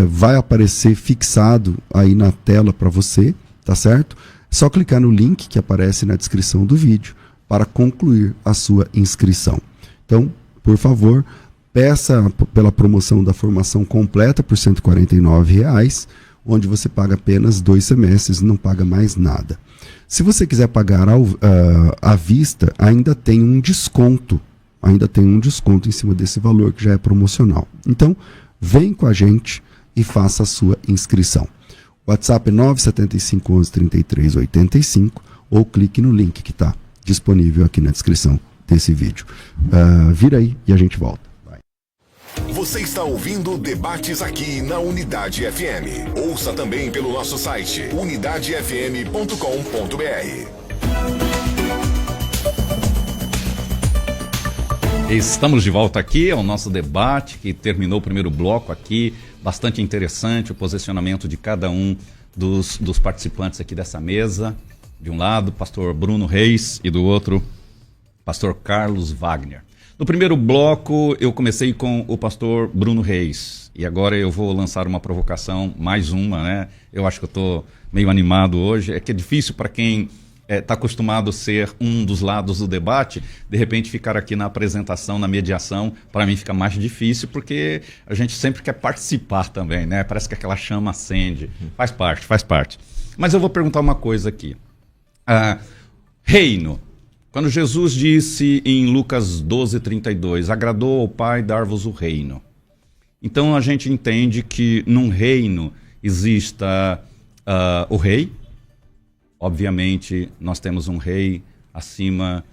vai aparecer fixado aí na tela para você, tá certo? É só clicar no link que aparece na descrição do vídeo para concluir a sua inscrição. Então, por favor, peça pela promoção da formação completa por R$ 149,00, onde você paga apenas 2 semestres e não paga mais nada. Se você quiser pagar à vista, ainda tem um desconto. Ainda tem um desconto em cima desse valor que já é promocional. Então, vem com a gente e faça a sua inscrição. O WhatsApp é 97511-3385 ou clique no link que está disponível aqui na descrição desse vídeo. Vira aí e a gente volta. Você está ouvindo Debates aqui na Unidade FM. Ouça também pelo nosso site unidadefm.com.br. Estamos de volta aqui ao nosso debate, que terminou o primeiro bloco aqui, bastante interessante o posicionamento de cada um dos participantes aqui dessa mesa. De um lado, pastor Bruno Reis, e do outro, pastor Carlos Wagner. No primeiro bloco, eu comecei com o pastor Bruno Reis, e agora eu vou lançar uma provocação, mais uma, né? Eu acho que eu estou meio animado hoje, é que é difícil para quem está acostumado a ser um dos lados do debate, de repente ficar aqui na apresentação, na mediação, para mim fica mais difícil, porque a gente sempre quer participar também, né? Parece que aquela chama acende, faz parte. Mas eu vou perguntar uma coisa aqui. Reino. Quando Jesus disse em Lucas 12:32, agradou ao Pai dar-vos o reino. Então a gente entende que num reino exista o rei. Obviamente nós temos um rei acima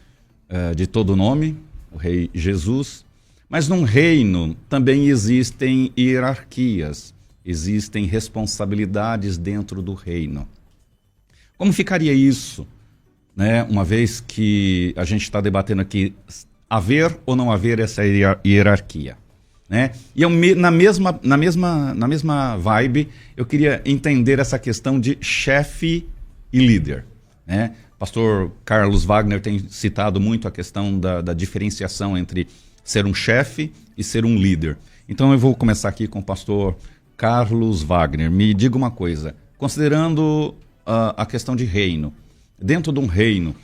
de todo nome, o rei Jesus. Mas num reino também existem hierarquias, existem responsabilidades dentro do reino. Como ficaria isso? Né, uma vez que a gente está debatendo aqui haver ou não haver essa hierarquia, né? E eu, na mesma vibe, eu queria entender essa questão de chefe e líder, né? Pastor Carlos Wagner tem citado muito a questão da diferenciação entre ser um chefe e ser um líder. Então eu vou começar aqui com o pastor Carlos Wagner. Me diga uma coisa, considerando a questão de reino, dentro de um reino,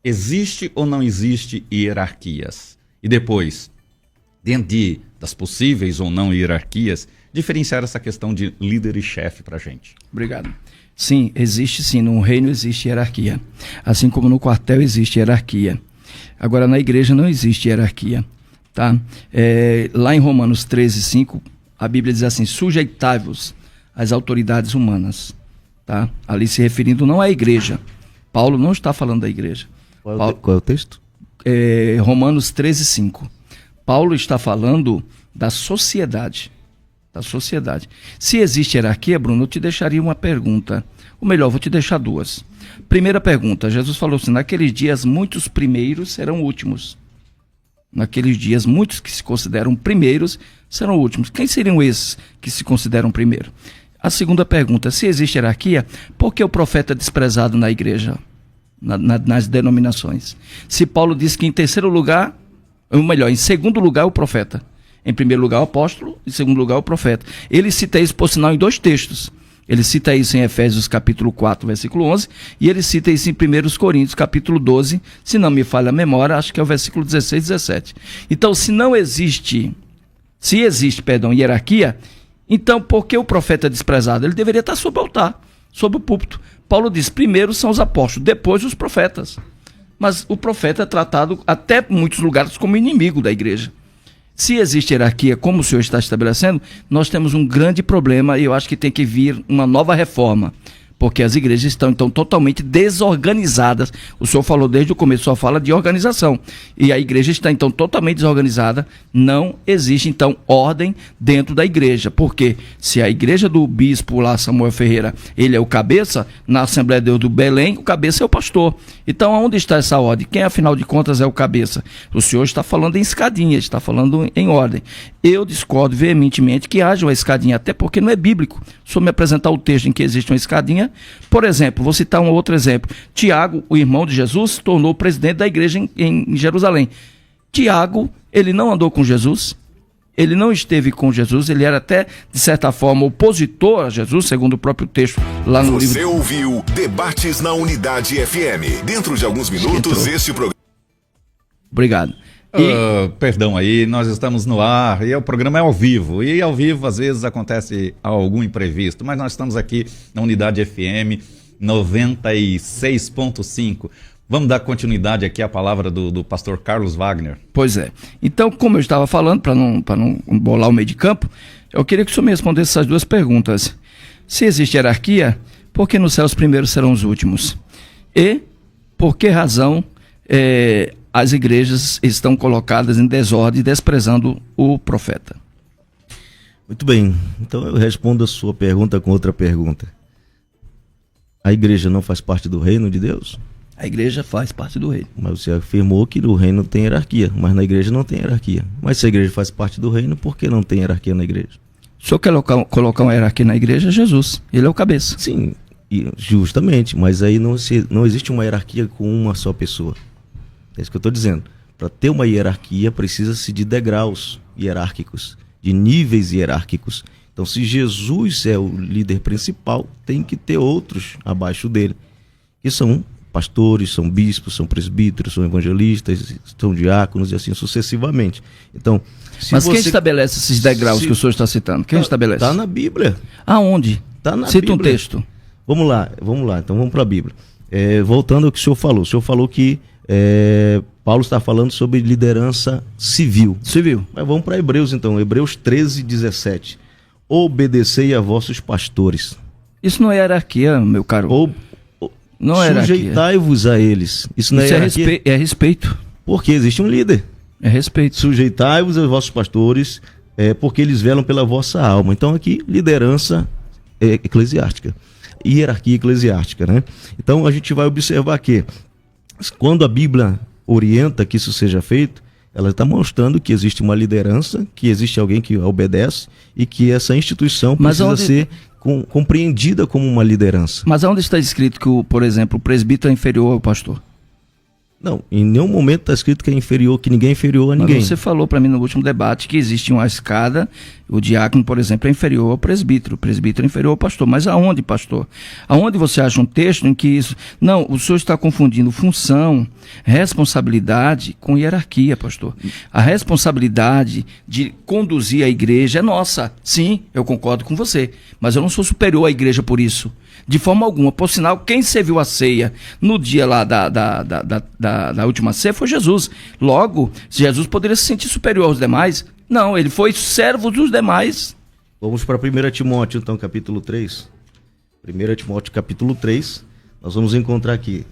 existe ou não existe hierarquias? E depois, dentro das possíveis ou não hierarquias, diferenciar essa questão de líder e chefe para a gente. Obrigado. Sim, existe sim. No reino existe hierarquia. Assim como no quartel existe hierarquia. Agora, na igreja não existe hierarquia. Tá? Lá em Romanos 13:5, a Bíblia diz assim, sujeitai-vos às autoridades humanas. Tá? Ali se referindo não à igreja. Paulo não está falando da igreja. Qual é o texto? Romanos 13:5. Paulo está falando da sociedade. da sociedade. Se existe hierarquia, Bruno, eu te deixaria uma pergunta. Ou melhor, vou te deixar duas. Primeira pergunta, Jesus falou assim, naqueles dias muitos primeiros serão últimos. Naqueles dias muitos que se consideram primeiros serão últimos. Quem seriam esses que se consideram primeiro? A segunda pergunta, se existe hierarquia, por que o profeta é desprezado na igreja, nas denominações? Se Paulo diz que em terceiro lugar, ou melhor, em segundo lugar o profeta. Em primeiro lugar o apóstolo, em segundo lugar o profeta. Ele cita isso, por sinal, em dois textos. Ele cita isso em Efésios capítulo 4, versículo 11, e ele cita isso em 1 Coríntios capítulo 12, se não me falha a memória, acho que é o versículo 16 e 17. Então, se existe hierarquia, então por que o profeta é desprezado? Ele deveria estar sob o altar, sob o púlpito. Paulo diz, primeiro são os apóstolos, depois os profetas. Mas o profeta é tratado até em muitos lugares como inimigo da igreja. Se existe hierarquia, como o senhor está estabelecendo, nós temos um grande problema e eu acho que tem que vir uma nova reforma, porque as igrejas estão então totalmente desorganizadas. O senhor falou desde o começo, só fala de organização, e a igreja está então totalmente desorganizada. Não existe então ordem dentro da igreja, porque se a igreja do bispo lá, Samuel Ferreira, ele é o cabeça, na Assembleia de Deus do Belém, o cabeça é o pastor. Então onde está essa ordem? Quem afinal de contas é o cabeça? O senhor está falando em escadinha, está falando em ordem. Eu discordo veementemente que haja uma escadinha, até porque não é bíblico. Se o senhor me apresentar o texto em que existe uma escadinha, por exemplo, vou citar um outro exemplo. Tiago, o irmão de Jesus, se tornou presidente da igreja em Jerusalém. Tiago, ele não andou com Jesus, ele não esteve com Jesus, ele era até, de certa forma, opositor a Jesus, segundo o próprio texto lá no livro. Você ouviu Debates na Unidade FM. Dentro de alguns minutos, este programa... Obrigado. Perdão aí, nós estamos no ar e o programa é ao vivo. E ao vivo, às vezes, acontece algum imprevisto, mas nós estamos aqui na Unidade FM 96.5. Vamos dar continuidade aqui à palavra do pastor Carlos Wagner. Pois é. Então, como eu estava falando, para não bolar o meio de campo, eu queria que o senhor me respondesse essas duas perguntas. Se existe hierarquia, por que no céu os primeiros serão os últimos? E por que razão as igrejas estão colocadas em desordem, desprezando o profeta? Muito bem, então eu respondo a sua pergunta com outra pergunta. A igreja não faz parte do reino de Deus? A igreja faz parte do reino. Mas você afirmou que no reino tem hierarquia, mas na igreja não tem hierarquia. Mas se a igreja faz parte do reino, por que não tem hierarquia na igreja? O senhor quer colocar uma hierarquia na igreja? Jesus, ele é o cabeça. Sim, justamente, mas aí não existe uma hierarquia com uma só pessoa. É isso que eu estou dizendo. Para ter uma hierarquia, precisa-se de degraus hierárquicos, de níveis hierárquicos. Então, se Jesus é o líder principal, tem que ter outros abaixo dele, que são pastores, são bispos, são presbíteros, são evangelistas, são diáconos e assim sucessivamente. Então, mas quem estabelece esses degraus que o senhor está citando? Quem estabelece? Está na Bíblia. Aonde? Está na Cita Bíblia. um texto. Vamos lá, então vamos para a Bíblia. Voltando ao que o senhor falou que Paulo está falando sobre liderança civil. Mas vamos para Hebreus então, Hebreus 13:17. Obedecei a vossos pastores. Isso não é hierarquia, meu caro. Não é hierarquia. Sujeitai-vos a eles. Isso não é hierarquia. É respeito. Porque existe um líder. É respeito. Sujeitai-vos aos vossos pastores, porque eles velam pela vossa alma. Então aqui, liderança eclesiástica. Hierarquia eclesiástica, né? Então a gente vai observar que quando a Bíblia orienta que isso seja feito, ela está mostrando que existe uma liderança, que existe alguém que obedece e que essa instituição precisa ser compreendida como uma liderança. Mas aonde está escrito que, por exemplo, o presbítero é inferior ao pastor? Não, em nenhum momento está escrito que é inferior, que ninguém é inferior a ninguém. Mas você falou para mim no último debate que existe uma escada, o diácono, por exemplo, é inferior ao presbítero, o presbítero é inferior ao pastor. Mas aonde, pastor? Aonde você acha um texto em que isso... Não, o senhor está confundindo função, responsabilidade com hierarquia, pastor. A responsabilidade de conduzir a igreja é nossa. Sim, eu concordo com você, mas eu não sou superior à igreja por isso. De forma alguma. Por sinal, quem serviu a ceia no dia lá da última ceia foi Jesus. Logo, Jesus poderia se sentir superior aos demais? Não, ele foi servo dos demais. Vamos para 1 Timóteo, então, capítulo 3. 1 Timóteo, capítulo 3. Nós vamos encontrar aqui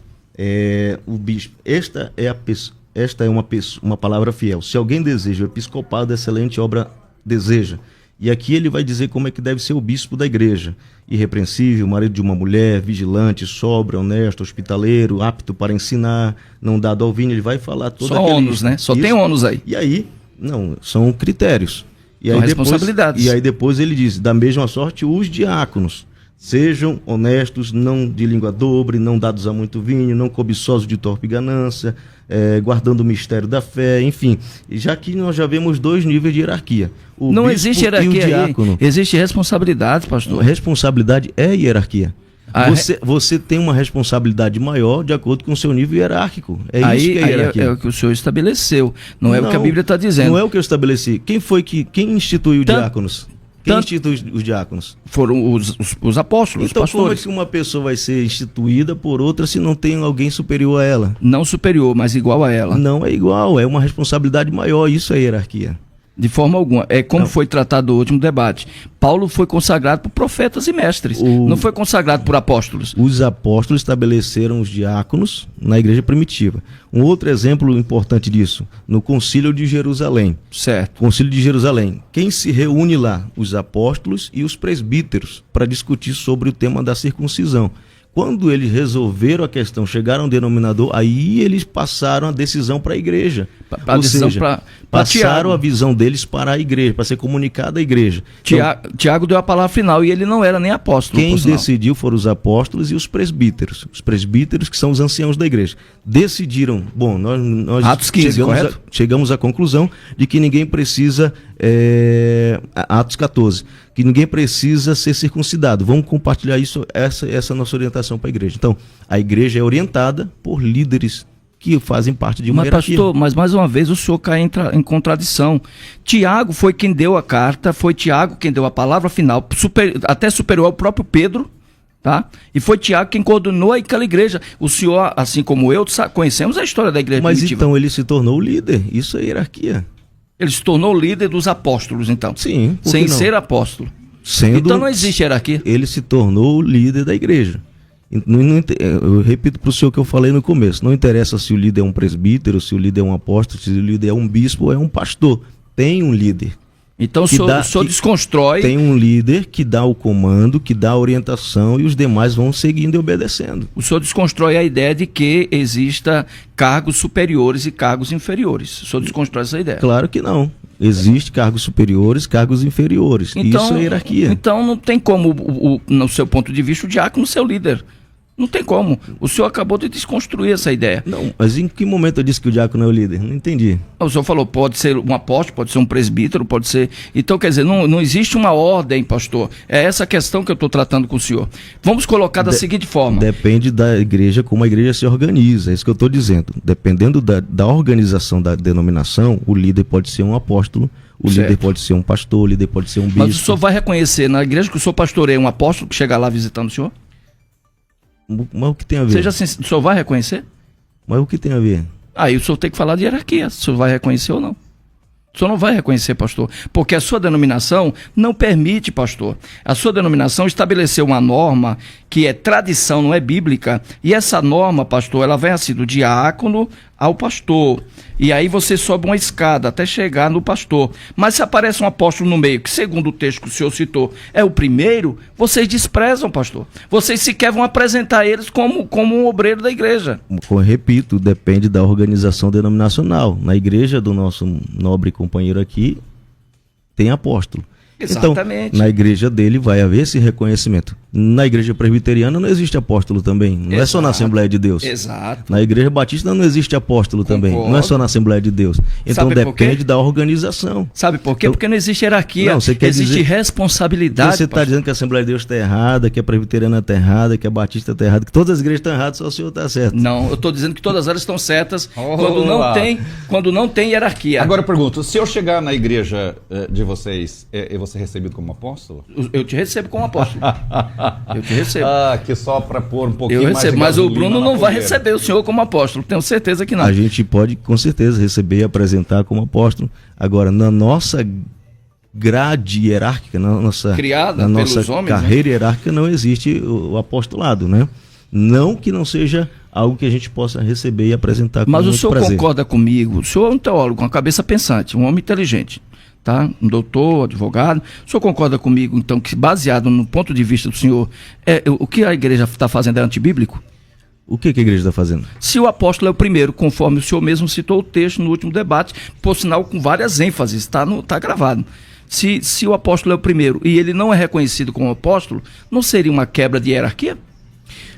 o bispo. Esta é uma palavra fiel. Se alguém deseja o episcopado, excelente obra deseja. E aqui ele vai dizer como é que deve ser o bispo da igreja: irrepreensível, marido de uma mulher, vigilante, sóbrio, honesto, hospitaleiro, apto para ensinar, não dado ao vinho. Ele vai falar toda Só ônus, né? Só tem ônus aí. E aí, não, são critérios. E são aí responsabilidades. E aí depois ele diz: da mesma sorte, os diáconos. Sejam honestos, não de língua dobre, não dados a muito vinho, não cobiçosos de torpe ganância, guardando o mistério da fé, enfim. Já que nós já vemos 2 níveis de hierarquia. Não existe hierarquia aí, existe responsabilidade, pastor. Responsabilidade é hierarquia. Você tem uma responsabilidade maior de acordo com o seu nível hierárquico. Isso que é hierarquia. É o que o senhor estabeleceu, não é o que a Bíblia está dizendo. Não é o que eu estabeleci. Quem instituiu os diáconos? Quem institui os diáconos? Foram os apóstolos, então, os pastores. Como é que uma pessoa vai ser instituída por outra se não tem alguém superior a ela? Não superior, mas igual a ela. Não é igual, é uma responsabilidade maior, isso é hierarquia. De forma alguma. É como foi tratado no último debate. Paulo foi consagrado por profetas e mestres. Não foi consagrado por apóstolos. Os apóstolos estabeleceram os diáconos na igreja primitiva. Um outro exemplo importante disso, no Concílio de Jerusalém. Certo. Concílio de Jerusalém. Quem se reúne lá? Os apóstolos e os presbíteros, para discutir sobre o tema da circuncisão. Quando eles resolveram a questão, chegaram ao denominador, aí eles passaram a decisão para a igreja. Passaram a visão deles para a igreja, para ser comunicada à igreja. Tiago deu a palavra final e ele não era nem apóstolo. Quem decidiu foram os apóstolos e os presbíteros. Os presbíteros, que são os anciãos da igreja. Decidiram, nós Atos 15, chegamos à conclusão de que ninguém precisa, Atos 14, que ninguém precisa ser circuncidado. Vamos compartilhar essa nossa orientação para a igreja. Então, a igreja é orientada por líderes que fazem parte de uma hierarquia. Pastor, mas mais uma vez o senhor cai em contradição. Tiago foi quem deu a carta, foi Tiago quem deu a palavra final, até superior ao próprio Pedro, tá? E foi Tiago quem coordenou aquela igreja. O senhor, assim como eu, conhecemos a história da igreja primitiva. Mas então ele se tornou o líder, isso é hierarquia. Ele se tornou o líder dos apóstolos, então? Sim. Sem ser apóstolo. Então não existe hierarquia. Ele se tornou o líder da igreja. Eu repito para o senhor que eu falei no começo: não interessa se o líder é um presbítero, se o líder é um apóstolo, se o líder é um bispo ou é um pastor. Tem um líder. Então o senhor desconstrói. Tem um líder que dá o comando, que dá a orientação e os demais vão seguindo e obedecendo. O senhor desconstrói a ideia de que exista cargos superiores e cargos inferiores. O senhor desconstrói essa ideia? Claro que não. Existe cargos superiores, cargos inferiores. Então, isso é hierarquia. Então não tem como, no seu ponto de vista, o diácono ser o líder. Não tem como. O senhor acabou de desconstruir essa ideia. Não, mas em que momento eu disse que o diácono é o líder? Não entendi. O senhor falou, pode ser um apóstolo, pode ser um presbítero, pode ser... Então, quer dizer, não existe uma ordem, pastor. É essa questão que eu estou tratando com o senhor. Vamos colocar da seguinte forma. Depende da igreja, como a igreja se organiza. É isso que eu estou dizendo. Dependendo da organização da denominação, o líder pode ser um apóstolo, líder pode ser um pastor, o líder pode ser um bispo. Mas o senhor vai reconhecer na igreja que o senhor pastoreia um apóstolo que chega lá visitando o senhor? Mas o que tem a ver? Seja assim, o senhor vai reconhecer? Mas o que tem a ver? Aí o senhor tem que falar de hierarquia, se o senhor vai reconhecer ou não. O senhor não vai reconhecer, pastor, porque a sua denominação não permite, pastor. A sua denominação estabeleceu uma norma que é tradição, não é bíblica, e essa norma, pastor, ela vai assim do diácono ao pastor. E aí você sobe uma escada até chegar no pastor. Mas se aparece um apóstolo no meio, que segundo o texto que o senhor citou, é o primeiro, vocês desprezam, pastor. Vocês sequer vão apresentar eles como um obreiro da igreja. Eu repito, depende da organização denominacional. Na igreja do nosso nobre companheiro aqui, tem apóstolo. Exatamente. Então, na igreja dele vai haver esse reconhecimento. Na igreja presbiteriana não existe apóstolo também. Não é só na Assembleia de Deus. Exato. Na igreja batista não existe apóstolo também. Não é só na Assembleia de Deus. Então depende da organização. Sabe por quê? Porque não existe hierarquia. Não, existe responsabilidade. Você está dizendo que a Assembleia de Deus está errada, que a presbiteriana está errada, que a batista está errada, que todas as igrejas estão erradas, só o senhor está certo. Não, eu estou dizendo que todas elas estão certas quando não tem hierarquia. Agora eu pergunto, se eu chegar na igreja de vocês, eu vou ser recebido como apóstolo? Eu te recebo como apóstolo. Eu te recebo. Que só para pôr um pouquinho mais de mas o Bruno não vai receber o senhor como apóstolo. Tenho certeza que não. A gente pode, com certeza, receber e apresentar como apóstolo. Agora, na nossa grade hierárquica, na nossa carreira hierárquica, não existe o apostolado, né? Não que não seja algo que a gente possa receber e apresentar com muito prazer. Mas o senhor concorda comigo? O senhor é um teólogo, com a cabeça pensante, um homem inteligente. tá? Um doutor, advogado. O senhor concorda comigo, então, que baseado no ponto de vista do senhor, o que a igreja está fazendo é antibíblico? O que a igreja está fazendo? Se o apóstolo é o primeiro, conforme o senhor mesmo citou o texto no último debate, por sinal com várias ênfases, está gravado. Se o apóstolo é o primeiro e ele não é reconhecido como apóstolo, não seria uma quebra de hierarquia?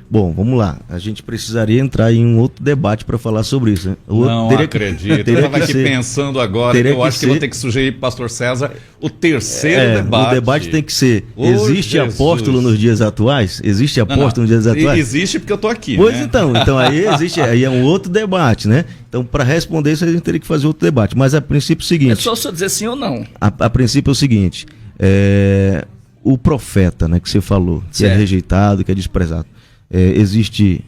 Bom, vamos lá. A gente precisaria entrar em um outro debate para falar sobre isso, né? Não acredito. Eu estava aqui pensando agora, eu acho que vou ter que sugerir para o pastor César o terceiro debate. O debate tem que ser, existe apóstolo nos dias atuais? Existe apóstolo nos dias atuais? Existe porque eu estou aqui, pois né? Então aí existe, aí é um outro debate, né? Então, para responder isso, a gente teria que fazer outro debate. Mas a princípio é o seguinte... É só você dizer sim ou não. A princípio é o seguinte, o profeta, né, que você falou, que é rejeitado, que é desprezado. Existe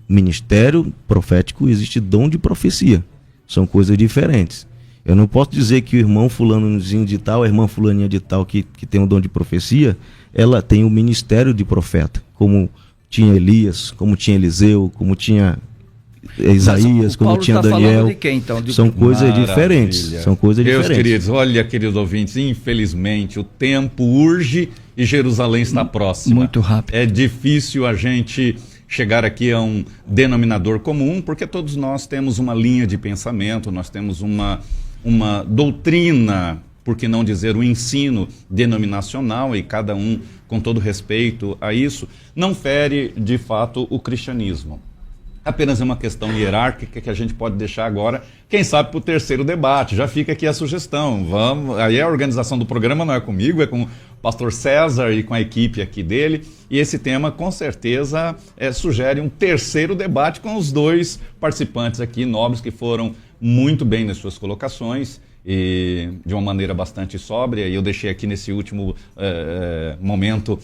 ministério profético, existe dom de profecia. São coisas diferentes. Eu não posso dizer que o irmão fulanozinho de tal, a irmã fulaninha de tal que tem um dom de profecia, ela tem o ministério de profeta, como tinha Elias, como tinha Eliseu, como tinha Isaías, como tinha Daniel. De quem, então? São coisas diferentes. São coisas Meus diferentes. queridos, olha, queridos ouvintes, infelizmente o tempo urge e Jerusalém está próxima. Muito rápido. É difícil a gente chegar aqui a um denominador comum, porque todos nós temos uma linha de pensamento, nós temos uma doutrina, por que não dizer um ensino denominacional, e cada um, com todo respeito a isso, não fere de fato o cristianismo. Apenas é uma questão hierárquica que a gente pode deixar agora, quem sabe, para o terceiro debate. Já fica aqui a sugestão. Vamos, aí a organização do programa não é comigo, é com o pastor César e com a equipe aqui dele. E esse tema, com certeza, sugere um terceiro debate com os dois participantes aqui, nobres, que foram muito bem nas suas colocações e de uma maneira bastante sóbria. E eu deixei aqui nesse último momento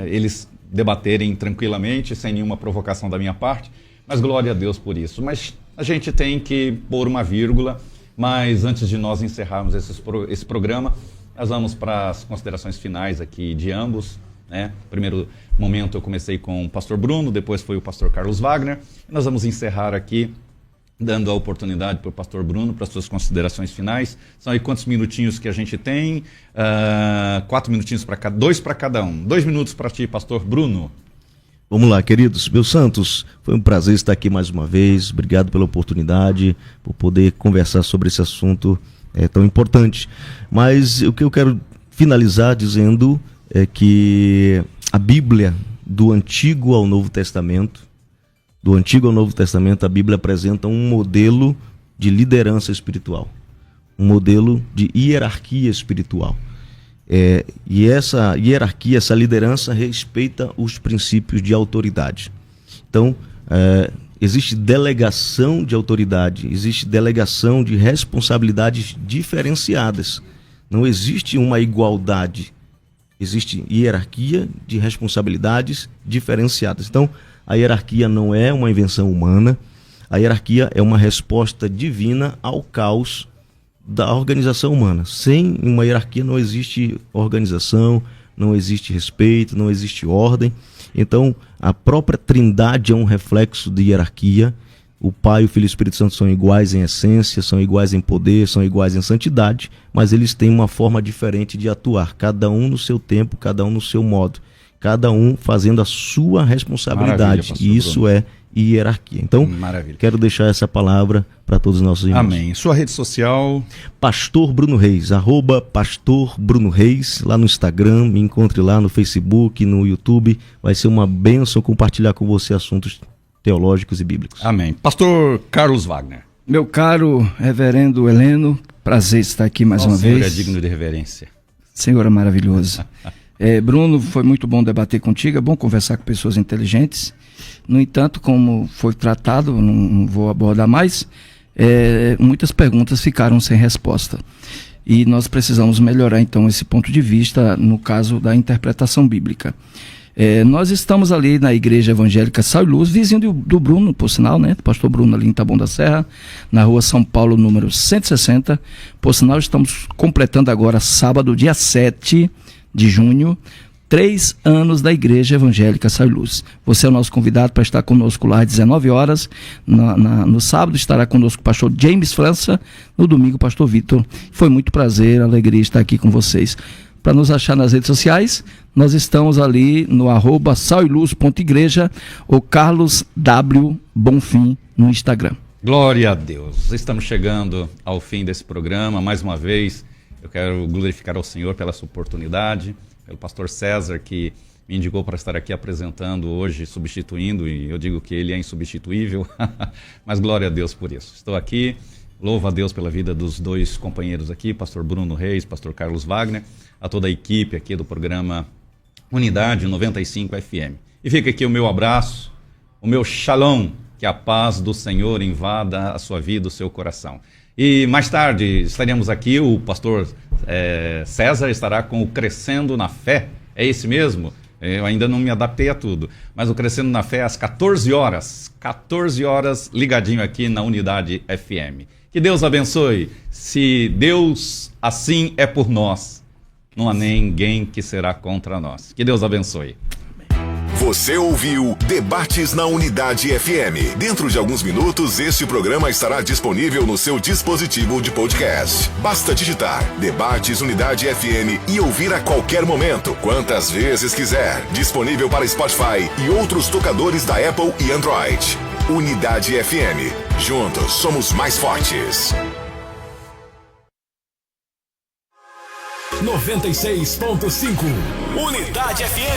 eles debaterem tranquilamente, sem nenhuma provocação da minha parte. Mas glória a Deus por isso. Mas a gente tem que pôr uma vírgula. Mas antes de nós encerrarmos esse programa, nós vamos para as considerações finais aqui de ambos, né? Primeiro momento eu comecei com o pastor Bruno, depois foi o pastor Carlos Wagner. E nós vamos encerrar aqui, dando a oportunidade para o pastor Bruno, para as suas considerações finais. São aí quantos minutinhos que a gente tem? 4 minutinhos para cada, 2 para cada um. 2 minutos para ti, pastor Bruno. Vamos lá, queridos. Meus santos, foi um prazer estar aqui mais uma vez. Obrigado pela oportunidade, por poder conversar sobre esse assunto tão importante. Mas o que eu quero finalizar dizendo é que a Bíblia, do Antigo ao Novo Testamento, a Bíblia apresenta um modelo de liderança espiritual, um modelo de hierarquia espiritual. E essa hierarquia, essa liderança respeita os princípios de autoridade. Então, existe delegação de autoridade, existe delegação de responsabilidades diferenciadas. Não existe uma igualdade, existe hierarquia de responsabilidades diferenciadas. Então, a hierarquia não é uma invenção humana, a hierarquia é uma resposta divina ao caos da organização humana. Sem uma hierarquia não existe organização, não existe respeito, não existe ordem. Então, a própria Trindade é um reflexo de hierarquia. O Pai, o Filho e o Espírito Santo são iguais em essência, são iguais em poder, são iguais em santidade, mas eles têm uma forma diferente de atuar, cada um no seu tempo, cada um no seu modo, cada um fazendo a sua responsabilidade. E isso é hierarquia. Então, quero deixar essa palavra para todos os nossos irmãos. Amém. Sua rede social? Pastor Bruno Reis, @Pastor Bruno Reis, lá no Instagram, me encontre lá no Facebook, no YouTube. Vai ser uma bênção compartilhar com você assuntos teológicos e bíblicos. Amém. Pastor Carlos Wagner. Meu caro reverendo Heleno, prazer estar aqui mais uma vez. Senhor é digno de reverência. Senhor é maravilhoso. Bruno, foi muito bom debater contigo, é bom conversar com pessoas inteligentes. No entanto, como foi tratado, não vou abordar mais, muitas perguntas ficaram sem resposta. E nós precisamos melhorar, então, esse ponto de vista no caso da interpretação bíblica. Nós estamos ali na Igreja Evangélica Sal e Luz, vizinho do Bruno, por sinal, né? Pastor Bruno ali em Taboão da Serra, na rua São Paulo, número 160. Por sinal, estamos completando agora, sábado, dia 7 de junho, 3 anos da Igreja Evangélica Sal e Luz. Você é o nosso convidado para estar conosco lá às 19 horas. No sábado estará conosco o pastor James França, no domingo o pastor Vitor. Foi muito prazer, alegria estar aqui com vocês. Para nos achar nas redes sociais, nós estamos ali no @saliluz.igreja ou Carlos W. Bonfim no Instagram. Glória a Deus. Estamos chegando ao fim desse programa. Mais uma vez, eu quero glorificar ao Senhor pela sua oportunidade, pelo pastor César, que me indicou para estar aqui apresentando hoje, substituindo, e eu digo que ele é insubstituível, mas glória a Deus por isso. Estou aqui, louvo a Deus pela vida dos dois companheiros aqui, pastor Bruno Reis, pastor Carlos Wagner, a toda a equipe aqui do programa Unidade 95 FM. E fica aqui o meu abraço, o meu shalom, que a paz do Senhor invada a sua vida, o seu coração. E mais tarde estaremos aqui, o pastor César estará com o Crescendo na Fé, é esse mesmo? Eu ainda não me adaptei a tudo, mas o Crescendo na Fé às 14 horas, ligadinho aqui na Unidade FM. Que Deus abençoe. Se Deus assim é por nós, não há ninguém que será contra nós. Que Deus abençoe. Você ouviu Debates na Unidade FM. Dentro de alguns minutos, este programa estará disponível no seu dispositivo de podcast. Basta digitar Debates Unidade FM e ouvir a qualquer momento, quantas vezes quiser. Disponível para Spotify e outros tocadores da Apple e Android. Unidade FM. Juntos somos mais fortes. 96.5 Unidade FM.